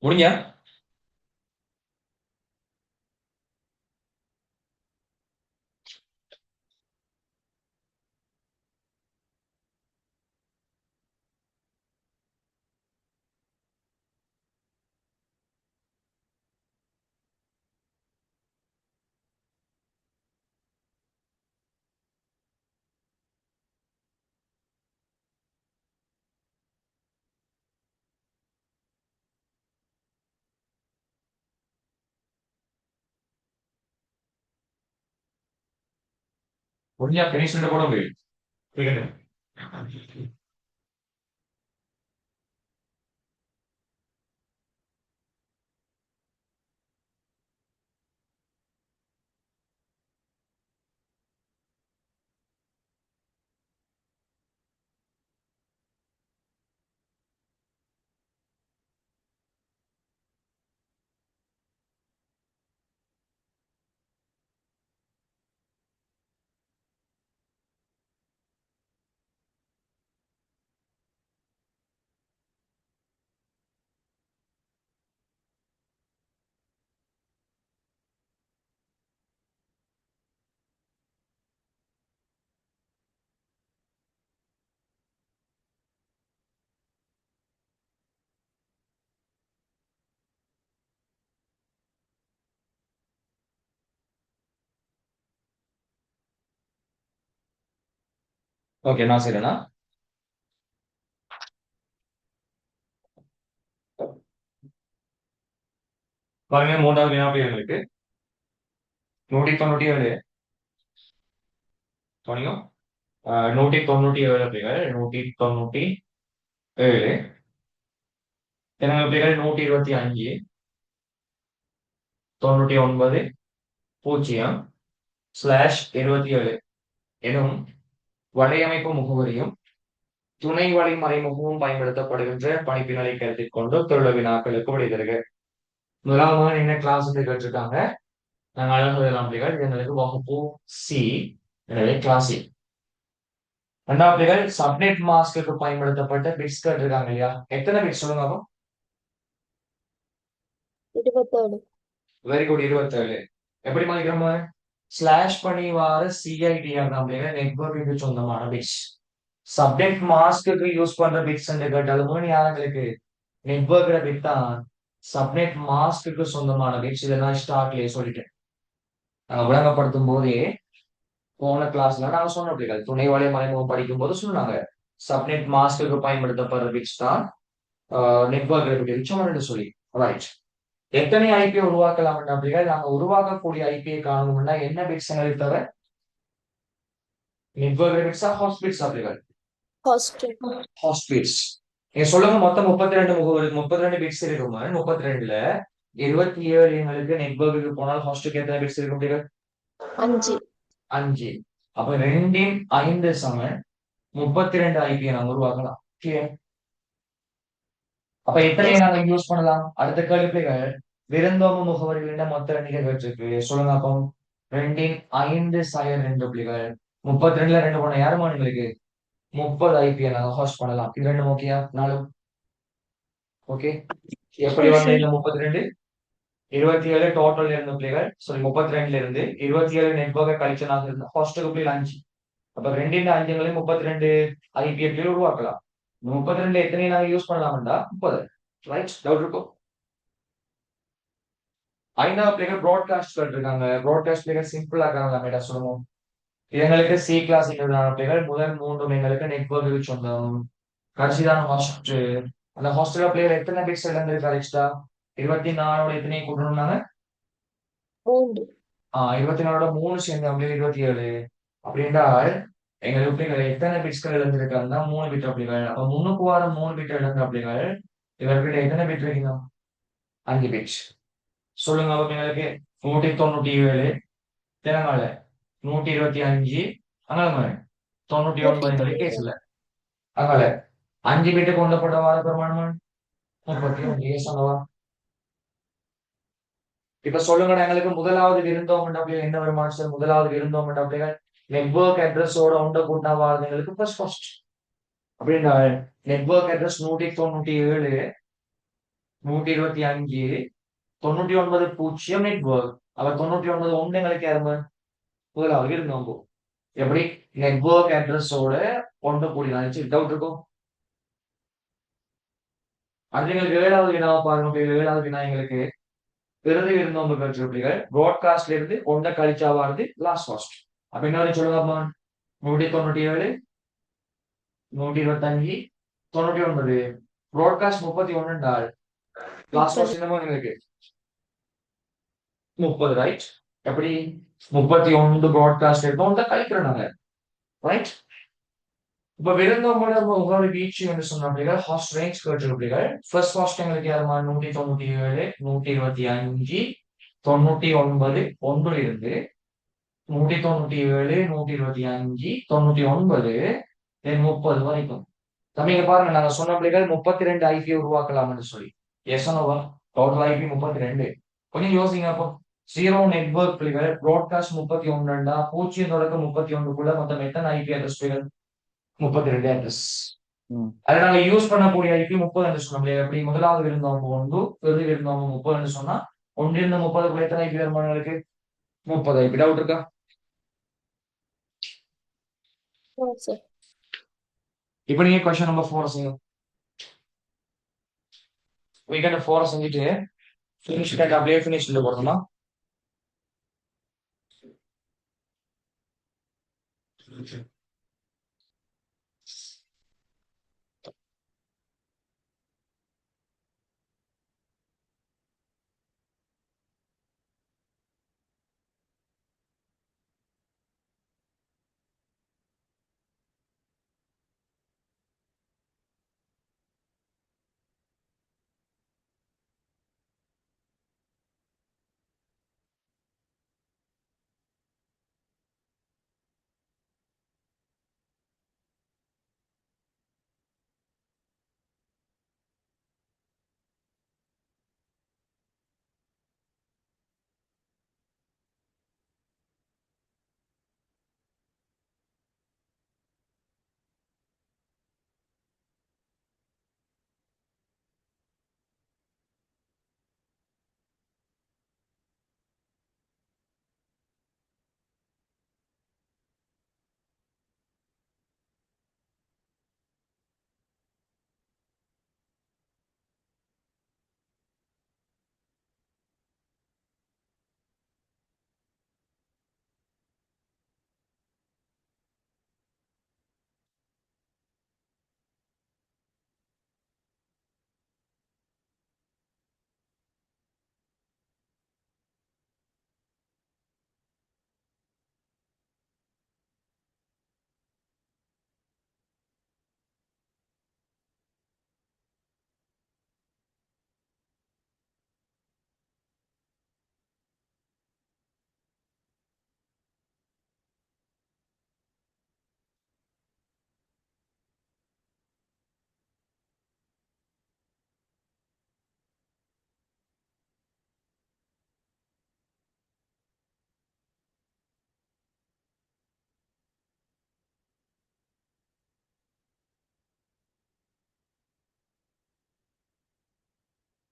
முடிஞ்சா முடிஞ்சா finish கூட போயிடு. கேக்குது? ஓகே, நான் செய்றேனா? பாருங்க, 3வது வினாவுடைய எங்களுக்கு 197 தொடங்கும். 197 அப்படிகள் 197 எனக்கு அப்படிகள் 125 99 0/27 எனும் வலையமைப்பு முகவரியும் துணை வழிமறைமுகமும் பயன்படுத்தப்படுகின்ற பணிப்பினரை கருத்தில் கொண்டு தொழில் வினாக்களுக்கு விடை தருக. முதலாவது என்ன கிளாஸ் கேட்டிருக்காங்க. நாங்கள் அழகு அப்படிகள் எங்களுக்கு வகுப்பு சி, எனவே கிளாஸ் சி. ரெண்டாவது சப்நெட் மாஸ்க்கு பயன்படுத்தப்பட்ட பிட்ஸ் கேட்டிருக்காங்க இல்லையா? எத்தனை பிட்ஸ் சொல்லுங்க அப்போ? 27. Very good, 27. எப்படி மாறிக்கிறோம்? ஸ்லாஷ் பண்ணி வார சிஐடிஆர் அப்படிங்கிற நெட்வொர்க்கு சொந்தமான பிட்ஸ். சப்நெட் மாஸ்க்கு யூஸ் பண்ற பிட்ஸ் கேட்டாலும் யாருக்கு நெட்வொர்க்ல பிட் தான் சப்நெட் மாஸ்க்கு சொந்தமான பிட்ஸ். இதை நான் ஸ்டார்ட்லயே சொல்லிட்டேன். நாங்க விளங்கப்படுத்தும் போதே போன கிளாஸ்ல நாங்க சொன்ன அப்படிகள் துணை வலை மறைமுகம் படிக்கும் போது சொன்னாங்க சப்நெட் மாஸ்க்கு பயன்படுத்தப்படுற பிட்ஸ் தான் நெட்வொர்க் சொல்லி. ரைட். எத்தனை ஐபியை உருவாக்கலாம் அப்படிகள் நாங்க உருவாக்கக்கூடிய ஐபியை காணணும்னா என்ன பிட்ஸ் எங்களுக்கு தவிர நெட்வொர்க் பிட்ஸா ஹாஸ்ட் பிட்ஸ் அப்படிகள்? ஹாஸ்ட் பிட்ஸ். நீங்க சொல்லுங்க, மொத்தம் 32 முகவரி 32 பிட்ஸ் இருக்குமா? 32ல 27 எங்களுக்கு நெட்வொர்க்கு போனால் ஹாஸ்டுக்கு எத்தனை பிட்ஸ் இருக்கும் அப்படிகள்? 5. அப்ப 2 சமன் 32 ஐபியை நாங்க உருவாக்கலாம். அப்ப எத்தனையை நாங்க யூஸ் பண்ணலாம்? அடுத்த கேள்விகள் விருந்தோம்பு முகவரிகளின் மொத்த எண்ணிக்கை கேட்டிருக்கு. சொல்லுங்க அப்போ 2 புள்ளிகள் 32ல 2 போன யாருமா உங்களுக்கு 30 ஐபியை நாங்க ஹோஸ்ட் பண்ணலாம். இது 2 ஓகேயா? 4 ஓகே. எப்படி வந்து இந்த 32 27 டோட்டல் இருந்த பிள்ளைகள் சாரி 32ல இருந்து 27 நெட்வொர்க்கை கழிச்சு நாங்க இருந்த ஹோஸ்டுக்கு பிள்ளைகள் 5. அப்ப 2 5 32 ஐபிஐ உருவாக்கலாம். 32 எத்தனை நாங்க யூஸ் பண்ணலாம்டா 30. ரைட்? டவுட் இருக்கும்? 5வது பிள்ளைகள் ப்ராட்காஸ்ட் இருக்காங்க. ப்ராட்காஸ்ட் பிள்ளைகள் சிம்பிளா இருக்காங்க. சொல்லுவோம் எங்களுக்கு சி கிளாஸ் பிள்ளைகள் முதல் 3 எங்களுக்கு நெட்வொர்க்கு சொந்தம். கடைசிதான் ஹாஸ்ட். அந்த ஹாஸ்டல் பிள்ளைகள் எத்தனை பிட்ஸ் இழந்திருக்காரு எக்ஸ்ட்ரா? 24 எத்தனை கூட்டணும்னாங்க? 24 3 சேர்ந்து அப்படியே 27. அப்படின்றால் எங்களுக்கு பிள்ளைகள் எத்தனை பிட்ஸ்கள் இழந்திருக்காருன்னா 3 பிட் அப்படிகள். அப்ப 3க்கு வார 3 பிட் இழந்த அப்படிகள் இவர்கிட்ட எத்தனை பிட் இருக்கீங்க? 5 பிட்ஸ். சொல்லுங்க அப்ப எங்களுக்கு 197 தினங்கால 125 அங்கால 99 கேஸ்ல அங்கால 5 பிட்டு கொண்டப்பட்ட வார பிரமாணம் 35 சொன்னவா? இப்ப சொல்லுங்க, எங்களுக்கு முதலாவது விருந்தோம் என்ன வருமானம் சார்? முதலாவது விருந்தோம் அப்படின்னா நெட்வொர்க் அட்ரஸோட உண்ட கூட்டா வாழ்ந்தவங்களுக்கு ஃபர்ஸ்ட். அப்படின்னா நெட்வொர்க் அட்ரஸ் 197 125 99 0 நெட்வொர்க். அப்ப 99 ஒன்று எங்களுக்கு யாருங்க முதலாவது விருந்தோம்பு. எப்படி நெட்வொர்க் அட்ரஸோட ஒன்ற கூடிய டவுட் இருக்கும்? அது எங்களுக்கு 7வது வினாவை பாருங்க. 7வது வினா எங்களுக்கு பிறகு இருந்தவங்க கற்றுப்பிடிகள் ப்ராட்காஸ்ட்ல இருந்து ஒன்றை கழிச்சாவானது லாஸ்ட் ஹாஸ்ட். அப்ப என்ன சொல்லுங்கப்பா? 197 125 99 ப்ராட்காஸ்ட் 31 என்றால் லாஸ்ட் ஹாஸ்ட் என்னமோ எங்களுக்கு 30. ரைட்? எப்படி 31 ப்ராட்காஸ்ட் இருக்கும் அதை கழிக்கிறோம் நாங்க ரைட். இப்ப விருந்தோம்பல ஒவ்வொரு வீச்சு என்று சொன்ன அப்படிகள் ஹாஸ்ட் ரேஞ்ச் கேட்டிருப்பீர்கள். ஃபர்ஸ்ட் ஹாஸ்ட் எங்களுக்கு யாருமா 197 125 99 ஒன்றுல இருந்து 197 125 99 30 வரைக்கும். தம்பிங்க பாருங்க நாங்க சொன்ன அப்படிகள் 32 ஐபி உருவாக்கலாம்னு சொல்லி எஸ் டோட்டல் ஐபி 32. கொஞ்சம் யோசிங்க அப்போ ஜீரோ நெட்வொர்க் பிள்ளைகள் ப்ராட்காஸ்ட் 31 பூஜ்ஜியம் தொடக்க 31க்குள்ள மொத்தம் எத்தனை ஐபி அட்ரஸ் பிள்ளைகள் 32 அட்ரஸ். அதை நாங்க யூஸ் பண்ணக்கூடிய ஐபி 30 என்று சொன்னோம் இல்லையா? எப்படி முதலாவது விருந்தவங்க 1 பெருதி விருந்தவங்க 30 சொன்னா 1 30க்குள்ள எத்தனை ஐபி வருமானங்களுக்கு 30 ஐபி. டவுட் இருக்கா? sir. இப்ப நீங்க கொஸ்டின் நம்பர் 4 செய்யுங்க. வீக்கெண்ட் 4 செஞ்சுட்டு ஃபினிஷ் அப்படியே ஃபினிஷ் போடணுமா?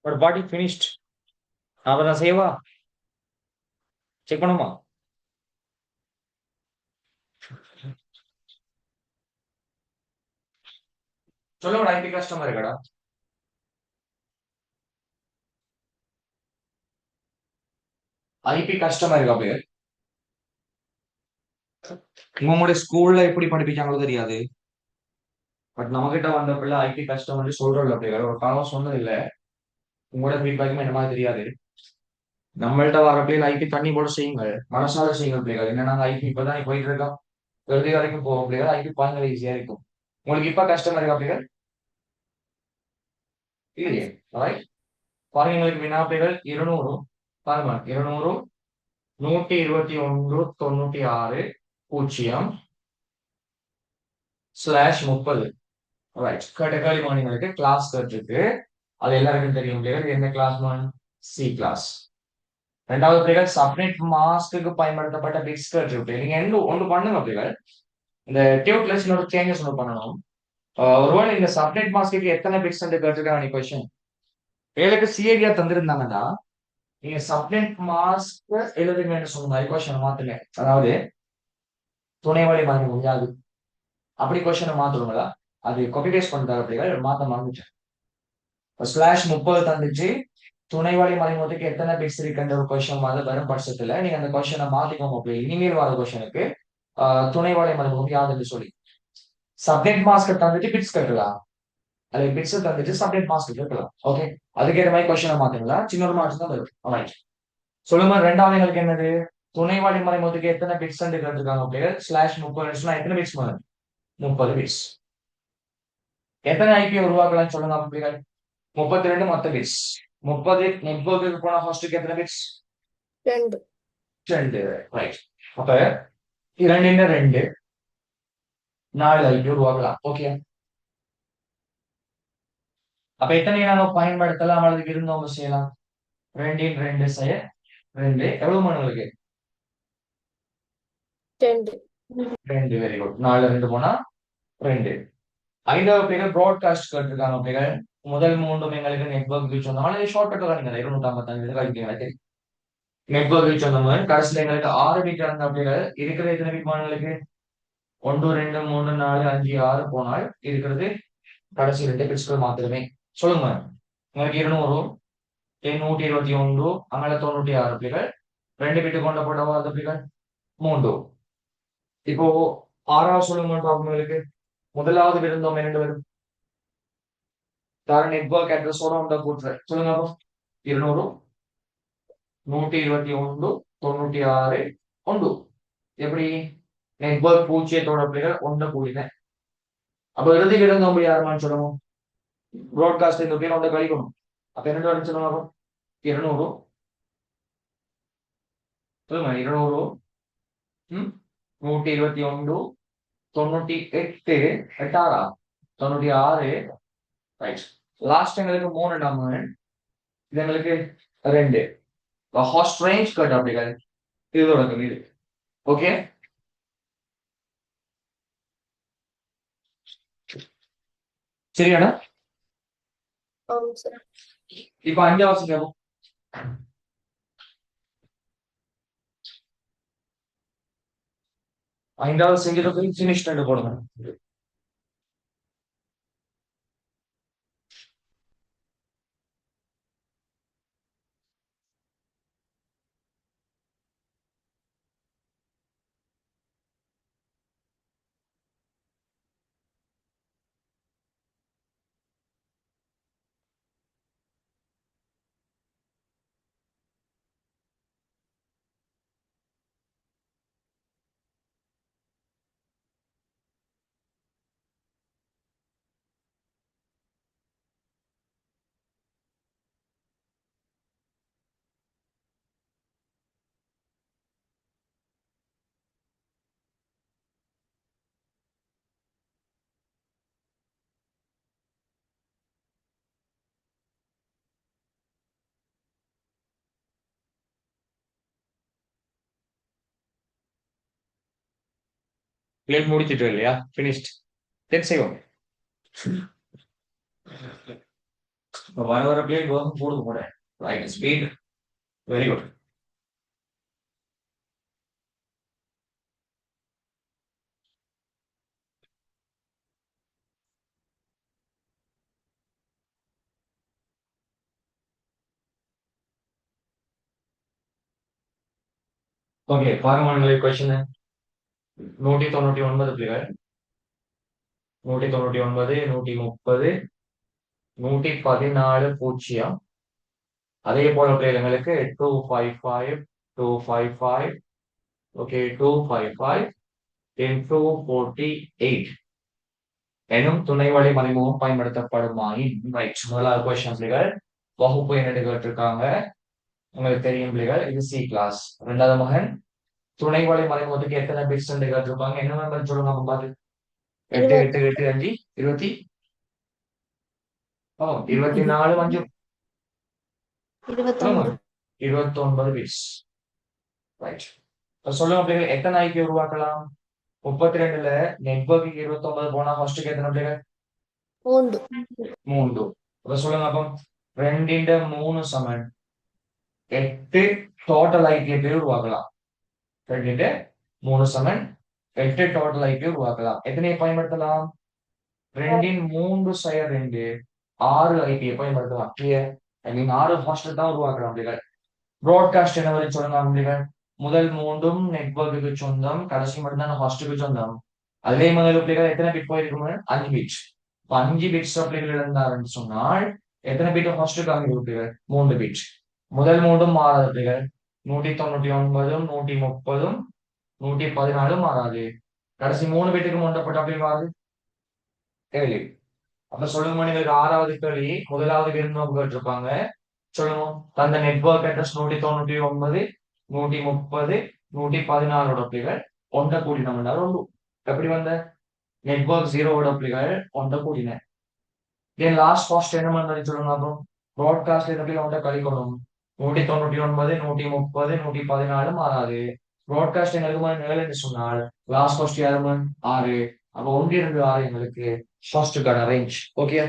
But body finished. அப்புறம் சேவா செக் பண்ணுமா? சொல்லுங்க ஐபி கஸ்டமர் இருக்கடா. ஐபி கஸ்டமர் இருக்கா பேர்? உங்களுடைய ஸ்கூல்ல எப்படி படிப்பிச்சாங்களோ தெரியாது. பட் நம்ம கிட்ட வந்த பிள்ளை ஐபி கஸ்டமர் சொல்றோம்ல அப்படிங்கிற ஒரு காலம் சொன்னது இல்ல. உங்களோட ஃபீட்பேக்குமே என்ன மாதிரி தெரியாது. நம்மள்ட்ட வர பிள்ளைகள் ஐபி தண்ணி போட செய்யுங்க, மனசால செய்யுங்க பிள்ளைகள். என்னன்னா ஐபி இப்பதான் போயிட்டு இருக்கோம், இறுதி வரைக்கும் போக பிள்ளைகள் ஐபி பாருங்க ஈஸியா இருக்கும். உங்களுக்கு இப்ப கஷ்டமா இருக்கா பிள்ளைகள்? இல்லையே ரைட். பாருங்க எங்களுக்கு வினா பிள்ளைகள் 200 பாருங்க 200 121 96 0/30 ரைட். கேட்டகரி மார்னிங்களுக்கு கிளாஸ் இருக்கு. அது எல்லாருக்கும் தெரியும் பிள்ளைகள். என்ன கிளாஸ் மான்? C class. ரெண்டாவது பிள்ளைகள் சப்நெட் மாஸ்க்கு பயன்படுத்தப்பட்ட பிட்ஸ் இருக்கு. நீங்க ஒன்று பண்ணுங்க பிள்ளைகள். இந்த டியூப்லெஸ் ஒரு சேஞ்சஸ் ஒன்று பண்ணணும். ஒருவேளை இந்த சப்நெட் மாஸ்க்கு எத்தனை பிட்ஸ் கேட்டிருக்காங்க கொஸ்டின் வேலைக்கு சிஏடியா தந்திருந்தாங்கன்னா நீங்க சப்நெட் மாஸ்க் எழுதுங்கன்னு சொன்ன கொஸ்டின் மாத்துங்க. அதாவது துணை வழி மாற்ற முடியாது அப்படி கொஸ்டினை மாத்தணுங்களா? அது காப்பி பேஸ்ட் பண்ணிட்டாங்க அப்படின்னா மாத்த மறந்துச்சேன். /30 தந்துச்சு. துணை வழி மறைமுகத்துக்கு எத்தனை பிட்ஸ் இருக்குன்ற ஒரு கொஸ்டின் மாதிரி வரும் பட்சத்துல நீங்க அந்த கொஸ்டினை மாத்திக்கோங்க. அப்படி இனிமேல் வர கொஸ்டினுக்கு துணை வழி மறைமுகம் யாருன்னு சொல்லி சப்நெட் மாஸ்க் தந்துட்டு பிட்ஸ் கட்டுலாம். அது பிட்ஸ் தந்துட்டு சப்நெட் மாஸ்க் கேட்கலாம். ஓகே, அதுக்கேற்ற மாதிரி கொஸ்டினை மாத்துங்களா? சின்ன ஒரு மாற்றம் தான் வரும். சொல்லுங்க. ரெண்டாவது எங்களுக்கு என்னது? துணை வழி மறைமுகத்துக்கு எத்தனை பிட்ஸ் கேட்டிருக்காங்க பிள்ளைகள் /30 எத்தனை பிட்ஸ் மாதிரி 30 பிட்ஸ். எத்தனை ஐபி உருவாக்கலாம் சொல்லுங்க பிள்ளைகள் 32 மொத்த பிட்ஸ். 30 நெட்வொர்க்கு போன ஹோஸ்டுக்கு எத்தனை பிட்ஸ் 2 2 ரைட். அப்ப 2 2 4 ஐபி உருவாக்கலாம். ஓகே, அப்ப எத்தனை நாங்க பயன்படுத்தலாம் அல்லது இருந்தவங்க செய்யலாம் 2 2 செய்ய 2 எவ்வளவு மணி உங்களுக்கு 2 2 வெரி குட் 4 2 போனா 2. 5வது பிள்ளைகள் ப்ராட்காஸ்ட் கேட்டிருக்காங்க பிள்ளைகள். முதல் 3 எங்களுக்கு நெட்வொர்க் ரீச் வந்தோம் ஷார்ட்கட் தான் 255 கழிக்கிறீங்க நெட்வொர்க் ரீச் வந்தோம். கடைசியில் எங்களுக்கு 6 பிட் இருந்த பிள்ளைகள் இருக்கிற எத்தனை பிட் மாணவர்களுக்கு 1 2 3 4 5 6 போனால் இருக்கிறது கடைசி 2 பிட்ஸ்கள் மாத்திரமே. சொல்லுங்க உங்களுக்கு 200 121 அங்கே 96 பிள்ளைகள் 2 பிட்டு கொண்ட போட்டவா பிள்ளைகள் 3. இப்போ 6வது சொல்லுங்க உங்களுக்கு முதலாவது விருந்தோம் 2 வரும் நெட்வொர்க் அட்ரஸோட உண்ட கூட்டுறேன் சொல்லுங்க 200 121 96 1 எப்படி நெட்வொர்க் பூஜ்ஜியத்தோட பிள்ளைகள் 1 கூடினேன். அப்ப இறுதி விருந்தோம் யாருமான்னு சொல்லணும் ப்ராட்காஸ்ட் இந்த பேர் 1 கழிக்கணும். அப்ப 2 வரும் சொல்லுங்க 200 சொல்லுங்க 200 121 98 8 96 ரைட். லாஸ்ட் எங்களுக்கு 3 நம்ம இது எங்களுக்கு 2 ஹாஸ்ட் ரேஞ்ச் கட் அப்படிகள் இதோட இது. ஓகே, சரியாடா. ஆமா சார். இப்ப 5வது கேட்போம். ஐந்தாவது செஞ்சதுக்கு ஃபினிஷ் போடுங்க. பிளேட் முடிச்சிட்டு இல்லையா ஃபினிஷ்ட் தென் செய்வோம். வர பிளேட் ஒர்க் போடுங்க கூட right speed very good. Okay, பாருங்க கொஸ்டின் 199 பிள்ளைகள் 199 130 114 பூஜ்ஜியம். அதே போல பிள்ளைகளுக்கு 255 255 ஓகே 255 into 48 எனும் துணை வழி மறைமுகம் பயன்படுத்தப்படுமாயின் ரைட். முதலாவது கொஸ்டின் பிள்ளைகள் வகுப்பு என்ன கேட்டிருக்காங்க உங்களுக்கு தெரியும் பிள்ளைகள் இது சி கிளாஸ். 2வது மகன் துணை வழி மறைமுகத்துக்கு எத்தனை பிட்ஸ் கேட்டிருப்பாங்க என்ன நம்பர் சொல்லுங்க நம்ம பாரு 8 8 8 5 20 24 5 29 பிட்ஸ் ரைட். சொல்லுங்க பிள்ளைகள் எத்தனை ஐபி உருவாக்கலாம் 32ல நெட்வொர்க்கு 29 போனா ஃபர்ஸ்ட்டுக்கு எத்தனை பிள்ளைகள் 3. அப்ப சொல்லுங்க அப்போ 2 3 சமன் 8 டோட்டல் ஐபி உருவாக்கலாம். 2 3 சமன் 8 டோட்டல் ஐபி உருவாக்கலாம். எத்தனையை பயன்படுத்தலாம் 2 3 செய்ய 2 6 ஐபி பயன்படுத்தலாம். கிளியர். ஐ மீன் 6 ஹாஸ்டல் தான் உருவாக்கலாம் பிள்ளைகள். ப்ராட்காஸ்ட் என்ன வரை சொல்லுங்க பிள்ளைகள் முதல் 3ம் நெட்வொர்க்கு சொந்தம் கடைசி மட்டும்தான் ஹாஸ்டலுக்கு சொந்தம். அதே முதல் பிள்ளைகள் எத்தனை பிட் போயிருக்கும் 5 பிட். 5 பிட்ஸ் பிள்ளைகள் இருந்தாருன்னு சொன்னால் எத்தனை பிட் ஹாஸ்டலுக்கு பிள்ளைகள் 3 பிட். முதல் 3ம் மாறாத பிள்ளைகள் 199 130 114 மாறாது. கடைசி 3 பிட்டுக்கு முண்டப்பட்ட அப்படி மாறுது 7. அப்ப சொல்லுங்க உங்களுக்கு ஆறாவது கேள்வி முதலாவது விருந்தோம்பு கேட்டிருப்பாங்க. சொல்லுங்க தந்த நெட்வொர்க் அட்ரஸ் 199 130 114 அப்படிகள் ஒன்றை கூடினோம்னா ரெண்டு எப்படி வந்த நெட்வொர்க் 0 அப்படிகள் ஒன்றை கூடின தென் லாஸ்ட் காஸ்ட் என்ன பண்ணி சொல்லுங்க அப்புறம் ப்ராட்காஸ்ட் எப்படி ஒன்றை கழிக்கணும் 199 130 114 மாறாது. ப்ராட்காஸ்ட் எங்களுக்கு 7 என்று சொன்னால் லாஸ்ட் காஸ்ட் யாருமே 6. அப்ப 1 2 6 எங்களுக்கு ஃபர்ஸ்டுக்கான ரேஞ்ச். ஓகே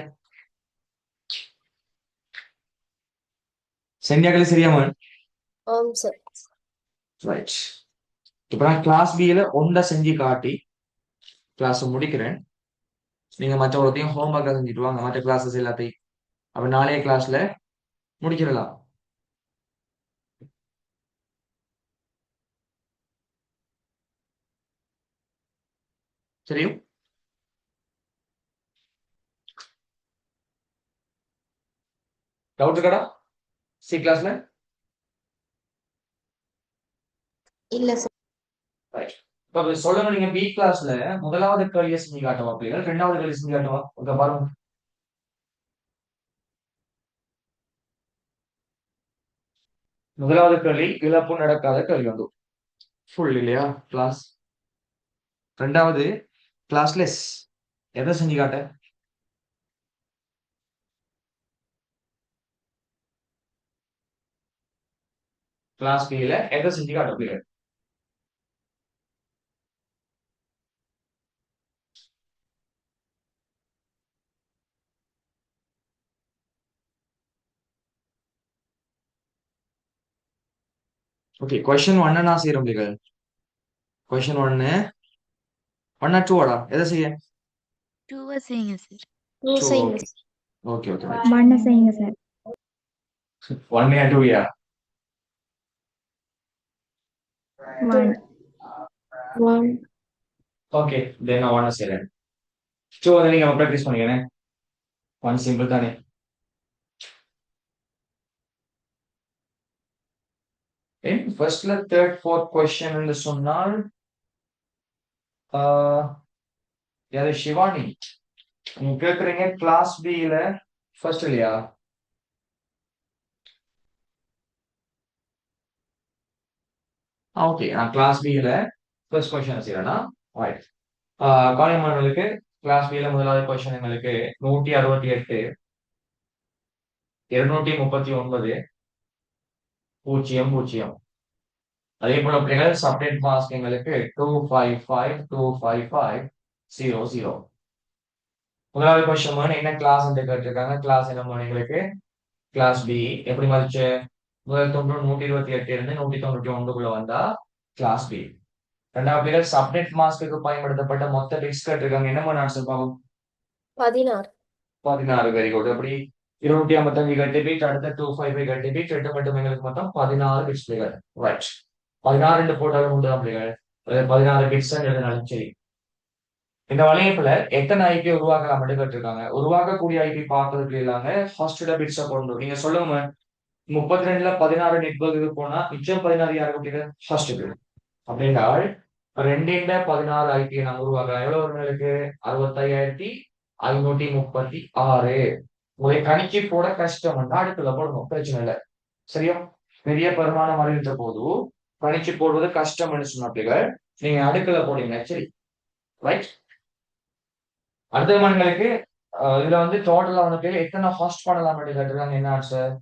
செஞ்சாக்களே சரியாம ஆம் சார். ரைட். இப்ப நான் கிளாஸ் பில ஒன்றை செஞ்சு காட்டி கிளாஸ் முடிக்கிறேன். நீங்க மற்றவத்தையும் ஹோம்ஒர்க்கை செஞ்சுட்டு வாங்க மற்ற கிளாஸஸ் எல்லாத்தையும். அப்ப நாளைய கிளாஸ்ல முடிச்சிடலாம். சரியும் டவுட் இருக்கடா சி கிளாஸ்ல? இல்ல சார். ரைட். இப்ப சொல்லுங்க நீங்க பி கிளாஸ்ல முதலாவது கேள்வியை செஞ்சு காட்டுவா பிள்ளைகள், ரெண்டாவது கேள்வி செஞ்சு காட்டுவா. ஓகே பாருங்க. முதலாவது கேள்வி இழப்பு நடக்காத கேள்வி வந்து ஃபுல் இல்லையா கிளாஸ். ரெண்டாவது கிளாஸ்லெஸ் எதை செஞ்சு காட்ட? கிளாஸ் பில எதை செஞ்சு காட்ட பிள்ளைகள்? ஓகே கொஸ்டின் 1 நான் செய்யறேன் பிள்ளைகள். கொஸ்டின் 1 1 2 வாடா எதை செய்ய? 2 செய்யுங்க சார். 2 செய்யுங்க. ஓகே ஓகே 1 செய்யுங்க சார். 1 2 யா 1 1 ஓகே தென் நான் 1 செய்றேன். 2 வந்து நீங்க பிராக்டிஸ் பண்ணிக்கணும். 1 சிம்பிள் தானே. ஃபர்ஸ்ட்ல தேர்ட் ஃபோர்த் கொஸ்டின் என்று சொன்னால் யாரு சிவானி நீங்க கேக்குறீங்க கிளாஸ் பில ஃபர்ஸ்ட் இல்லையா? ஓகே நான் கிளாஸ் பில ஃபர்ஸ்ட் கொஸ்டின் செய்யறேன்னா ரைட். காலை மாணவர்களுக்கு கிளாஸ் பில முதலாவது கொஸ்டின் எங்களுக்கு 168 239 0 0. அதே போல பிள்ளைகள் சப்டேட் மாஸ்க் எங்களுக்கு 255 255 0 0. முதலாவது கொஸ்டின் என்ன கிளாஸ் கேட்டிருக்காங்க. கிளாஸ் என்ன எங்களுக்கு கிளாஸ் பி எப்படி மதிச்சு முதல் தொன்று 128 இருந்து 191 வந்தா கிளாஸ் பி. ரெண்டாவது பிள்ளைகள் சப்டேட் மாஸ்க்கு பயன்படுத்தப்பட்ட மொத்த பிட்ஸ் கேட்டிருக்காங்க. என்ன ஆன்சர் பாவம் 16. 16. Very good. எப்படி 255 கட்டி பீட் அடுத்த 255 கட்டி பீட் ரெண்டு மட்டும் எங்களுக்கு மொத்தம் 16 பிட்ஸ் பிள்ளைகள். ரைட். 16 போட்டாலும் உண்டு தான் பிள்ளைகள். 16 பிட்ஸ் எழுதினாலும் சரி. இந்த வளையத்துல எத்தனை ஐபி உருவாக்கலாம் கேட்டிருக்காங்க. உருவாக்கக்கூடிய ஐபி பார்க்கறதுக்கு இல்லாம ஃபர்ஸ்ட் பிட்ஸை கொண்டு நீங்க சொல்லுங்க 32ல 16 நெட்வொர்க்கு போனா மிச்சம் 16 யாருக்கு ஃபர்ஸ்ட் பிட் அப்படின்னா 2 16 ஐபி நாங்க உருவாக்கலாம். எவ்வளவு ஒரு நாளுக்கு 65,536. உங்களை கணிச்சு போட கஷ்டம் அடுத்துல போடணும் பிரச்சனை இல்லை. சரியா பெரிய பெருமானம் அறிவித்த போது கணிச்சு போடுவது கஷ்டம் சொன்ன பிள்ளைகள் நீங்க அடுக்கல போடுங்க. சரி ரைட். அடுத்த மண்களுக்கு இதுல வந்து டோட்டலா வந்து எத்தனை ஹாஸ்ட் பண்ணலாம் கேட்டிருக்காங்க. என்ன ஆன்சர்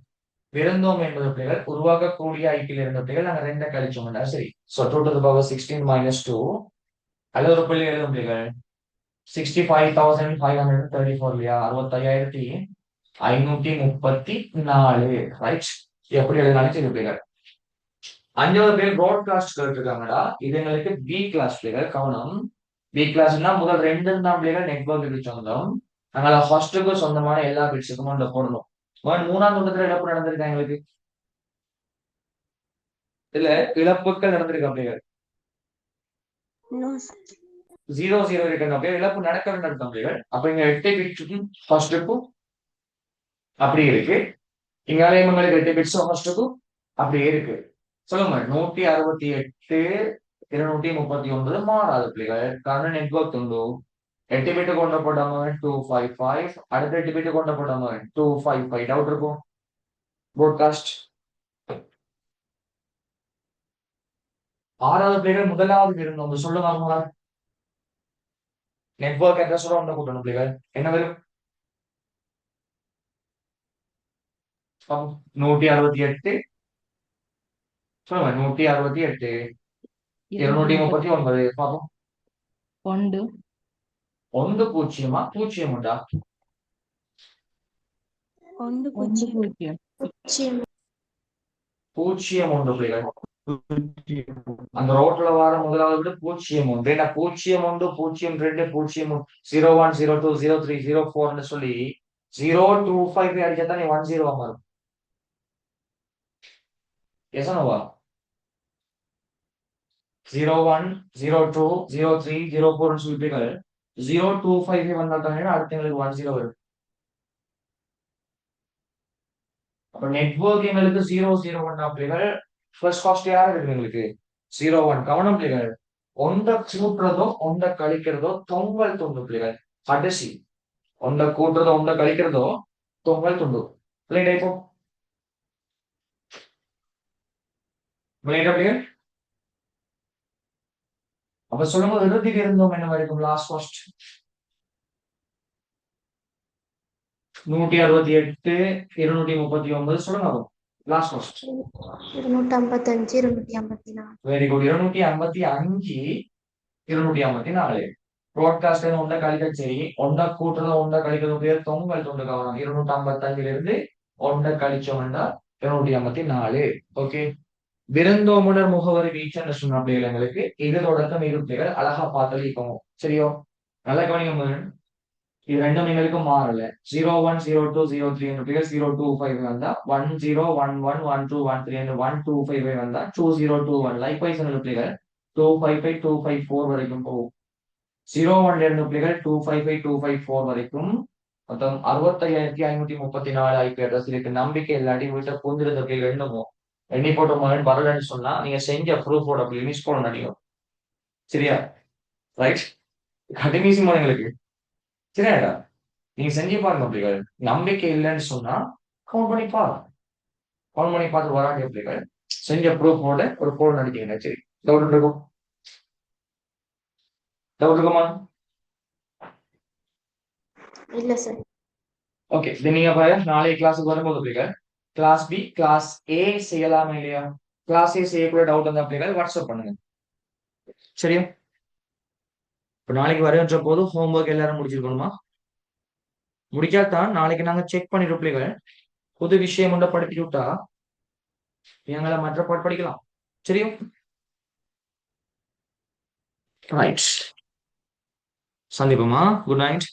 விருந்தோம் என்பது பிள்ளைகள் உருவாக்கக்கூடிய ஐபியில் இருந்த பிள்ளைகள் நாங்க 2 கழிச்சோம்னா சரி. So 2 to the power 16 minus 2 அல்லது ஒரு பிள்ளை எழுதும் பிள்ளைகள் 65,534 இல்லையா 65,534. ரைட். எப்படி எழுதினாலும் சரி பிள்ளைகள். அஞ்சாவது பேர் ப்ராட்காஸ்ட் கேட்டிருக்காங்கடா. இது எங்களுக்கு பி கிளாஸ் பிள்ளைகள் கவனம். பி கிளாஸ்னா முதல் 2 தான் பிள்ளைகள் நெட்வொர்க்கு சொந்தம். நாங்கள் ஃபர்ஸ்ட்டுக்கு சொந்தமான எல்லா பிட்ஸுக்கும் அந்த போடணும். மூணாம் தொண்டத்துல இழப்பு நடந்திருக்கா எங்களுக்கு இல்ல இழப்புகள் நடந்திருக்க பிள்ளைகள் 0 0 இருக்க அப்படியே இழப்பு நடக்க நடக்கும் பிள்ளைகள். அப்ப இங்க 8 பிட்ஸுக்கும் ஃபர்ஸ்ட்டுக்கும் அப்படி இருக்கு. இங்க எங்களுக்கு 8 பிட்ஸும் ஃபர்ஸ்ட்டுக்கும் அப்படியே இருக்கு. சொல்லுங்க 168 239 மாறாது பிள்ளைகள். காரணம் நெட்வொர்க் உண்டு. 8 பிட்டு கொண்ட போட்டவங்க 255, அடுத்த 8 பிட்டு கொண்ட போட்டவங்க 255. டவுட் இருக்கும் ப்ராட்காஸ்ட். ஆறாவது பிள்ளைகள் முதலாவது இருந்தவங்க சொல்லுங்க. நெட்வொர்க் அட்ரஸோட ஒன்று கூட்டணும் பிள்ளைகள். என்ன வரும்? 168. சொல்லுங்க 168 239 பார்ப்போம். 1 1 பூஜ்ஜியமா 0 உண்டா? 1 0 பூஜ்ஜியம் 0 உண்டு பிள்ளைகள். அந்த ரோட்ல வர முதலாவது விட 0 உண்டு. ஏன்னா 0 1 0 2 0 01 02 03 04 சொல்லி 025 அடிச்சா நீ 10 வரும். எசனவா 01 02 03 04 சொல்லிட்டு 025 வந்தா தானே அடுத்த எங்களுக்கு 10 வரும். அப்ப நெட்வொர்க் எங்களுக்கு 001 பிள்ளைகள். ஃபர்ஸ்ட் காஸ்ட் யார் இருக்கு எங்களுக்கு 01. கவனம் பிள்ளைகள். ஒன்றை கூட்டுறதோ ஒன்றை கழிக்கிறதோ தொங்கல் துண்டு பிள்ளைகள். கடைசி ஒன்றை கூட்டுறதோ ஒன்றை கழிக்கிறதோ தொங்கல் துண்டு. பிள்ளைங்க இப்போ பிள்ளைகள் அப்ப சொல்லும்போது இறுதியில் இருந்தோம் என்ன வரைக்கும் லாஸ்ட் காஸ்ட் 168 239 சொல்லுங்க. Last cost 255 254 very good. 255 254. Broadcast ஒன்றை கழிக்க சரி ஒன்றை கூட்டுறதோ ஒன்றை கழிக்கிறது பேர் தொங்கல் துண்டு. கவனம் 255 இருந்து ஒன்றை கழிச்சோம்னா 254. ஓகே. விருந்தோமுனர் முகவரி வீச்சு சொன்ன பிள்ளைகள் எங்களுக்கு இது தொடக்கம் இரு பிள்ளைகள் அழகா பார்த்தளிப்போம். சரியோ? நல்ல கவனிங்க. இது ரெண்டும் எங்களுக்கு மாறல. 01 02 03 பிள்ளைகள் 025 வந்தா 10 11 12 13 125 வந்தா 2021. லைக்வைஸ் பிள்ளைகள் 255 254 வரைக்கும் போகும். 01 இருந்து பிள்ளைகள் 255 254 வரைக்கும் மொத்தம் 65,534 ஐபி அட்ரஸ் இருக்கு. நம்பிக்கை இல்லாட்டி வீட்டை புந்திருந்த பிள்ளைகள் என்னமோ எண்ணி போட்ட மாதிரி வரலன்னு சொன்னா நீங்க செஞ்ச ப்ரூஃபோட மிஸ் போட நினைக்கும். சரியா? ரைட். கண்டினியூசி எங்களுக்கு சரியாடா. நீங்க செஞ்சு பாருங்க பிள்ளைகள். நம்பிக்கை இல்லைன்னு சொன்னா கவுண்ட் பண்ணி பாருங்க. கவுண்ட் பண்ணி பார்த்து வராங்க பிள்ளைகள். செஞ்ச ப்ரூஃபோட ஒரு போன் நடிச்சீங்க. சரி டவுட் இருக்கும்? டவுட் இருக்குமா? இல்ல சார். ஓகே. நீங்க பாரு நாளைக்கு கிளாஸுக்கு வரும்போது பிள்ளைகள் கிளாஸ் பி கிளாஸ் ஏ செய்யலாமா இல்லையா? கிளாஸ் ஏ செய்யக்கூட டவுட் வந்த பிள்ளைகள் வாட்ஸ்அப் பண்ணுங்க. சரியா? இப்ப நாளைக்கு வரன்ற போது ஹோம்ஒர்க் எல்லாரும் முடிச்சிருக்கணுமா? முடிக்காதான் நாளைக்கு நாங்க செக் பண்ணிட்டு பிள்ளைகள் புது விஷயம் ஒன்றை படிச்சு விட்டா எங்களை மற்ற பாட்டு படிக்கலாம். சரியா? ரைட். சந்திப்போமா. Good night.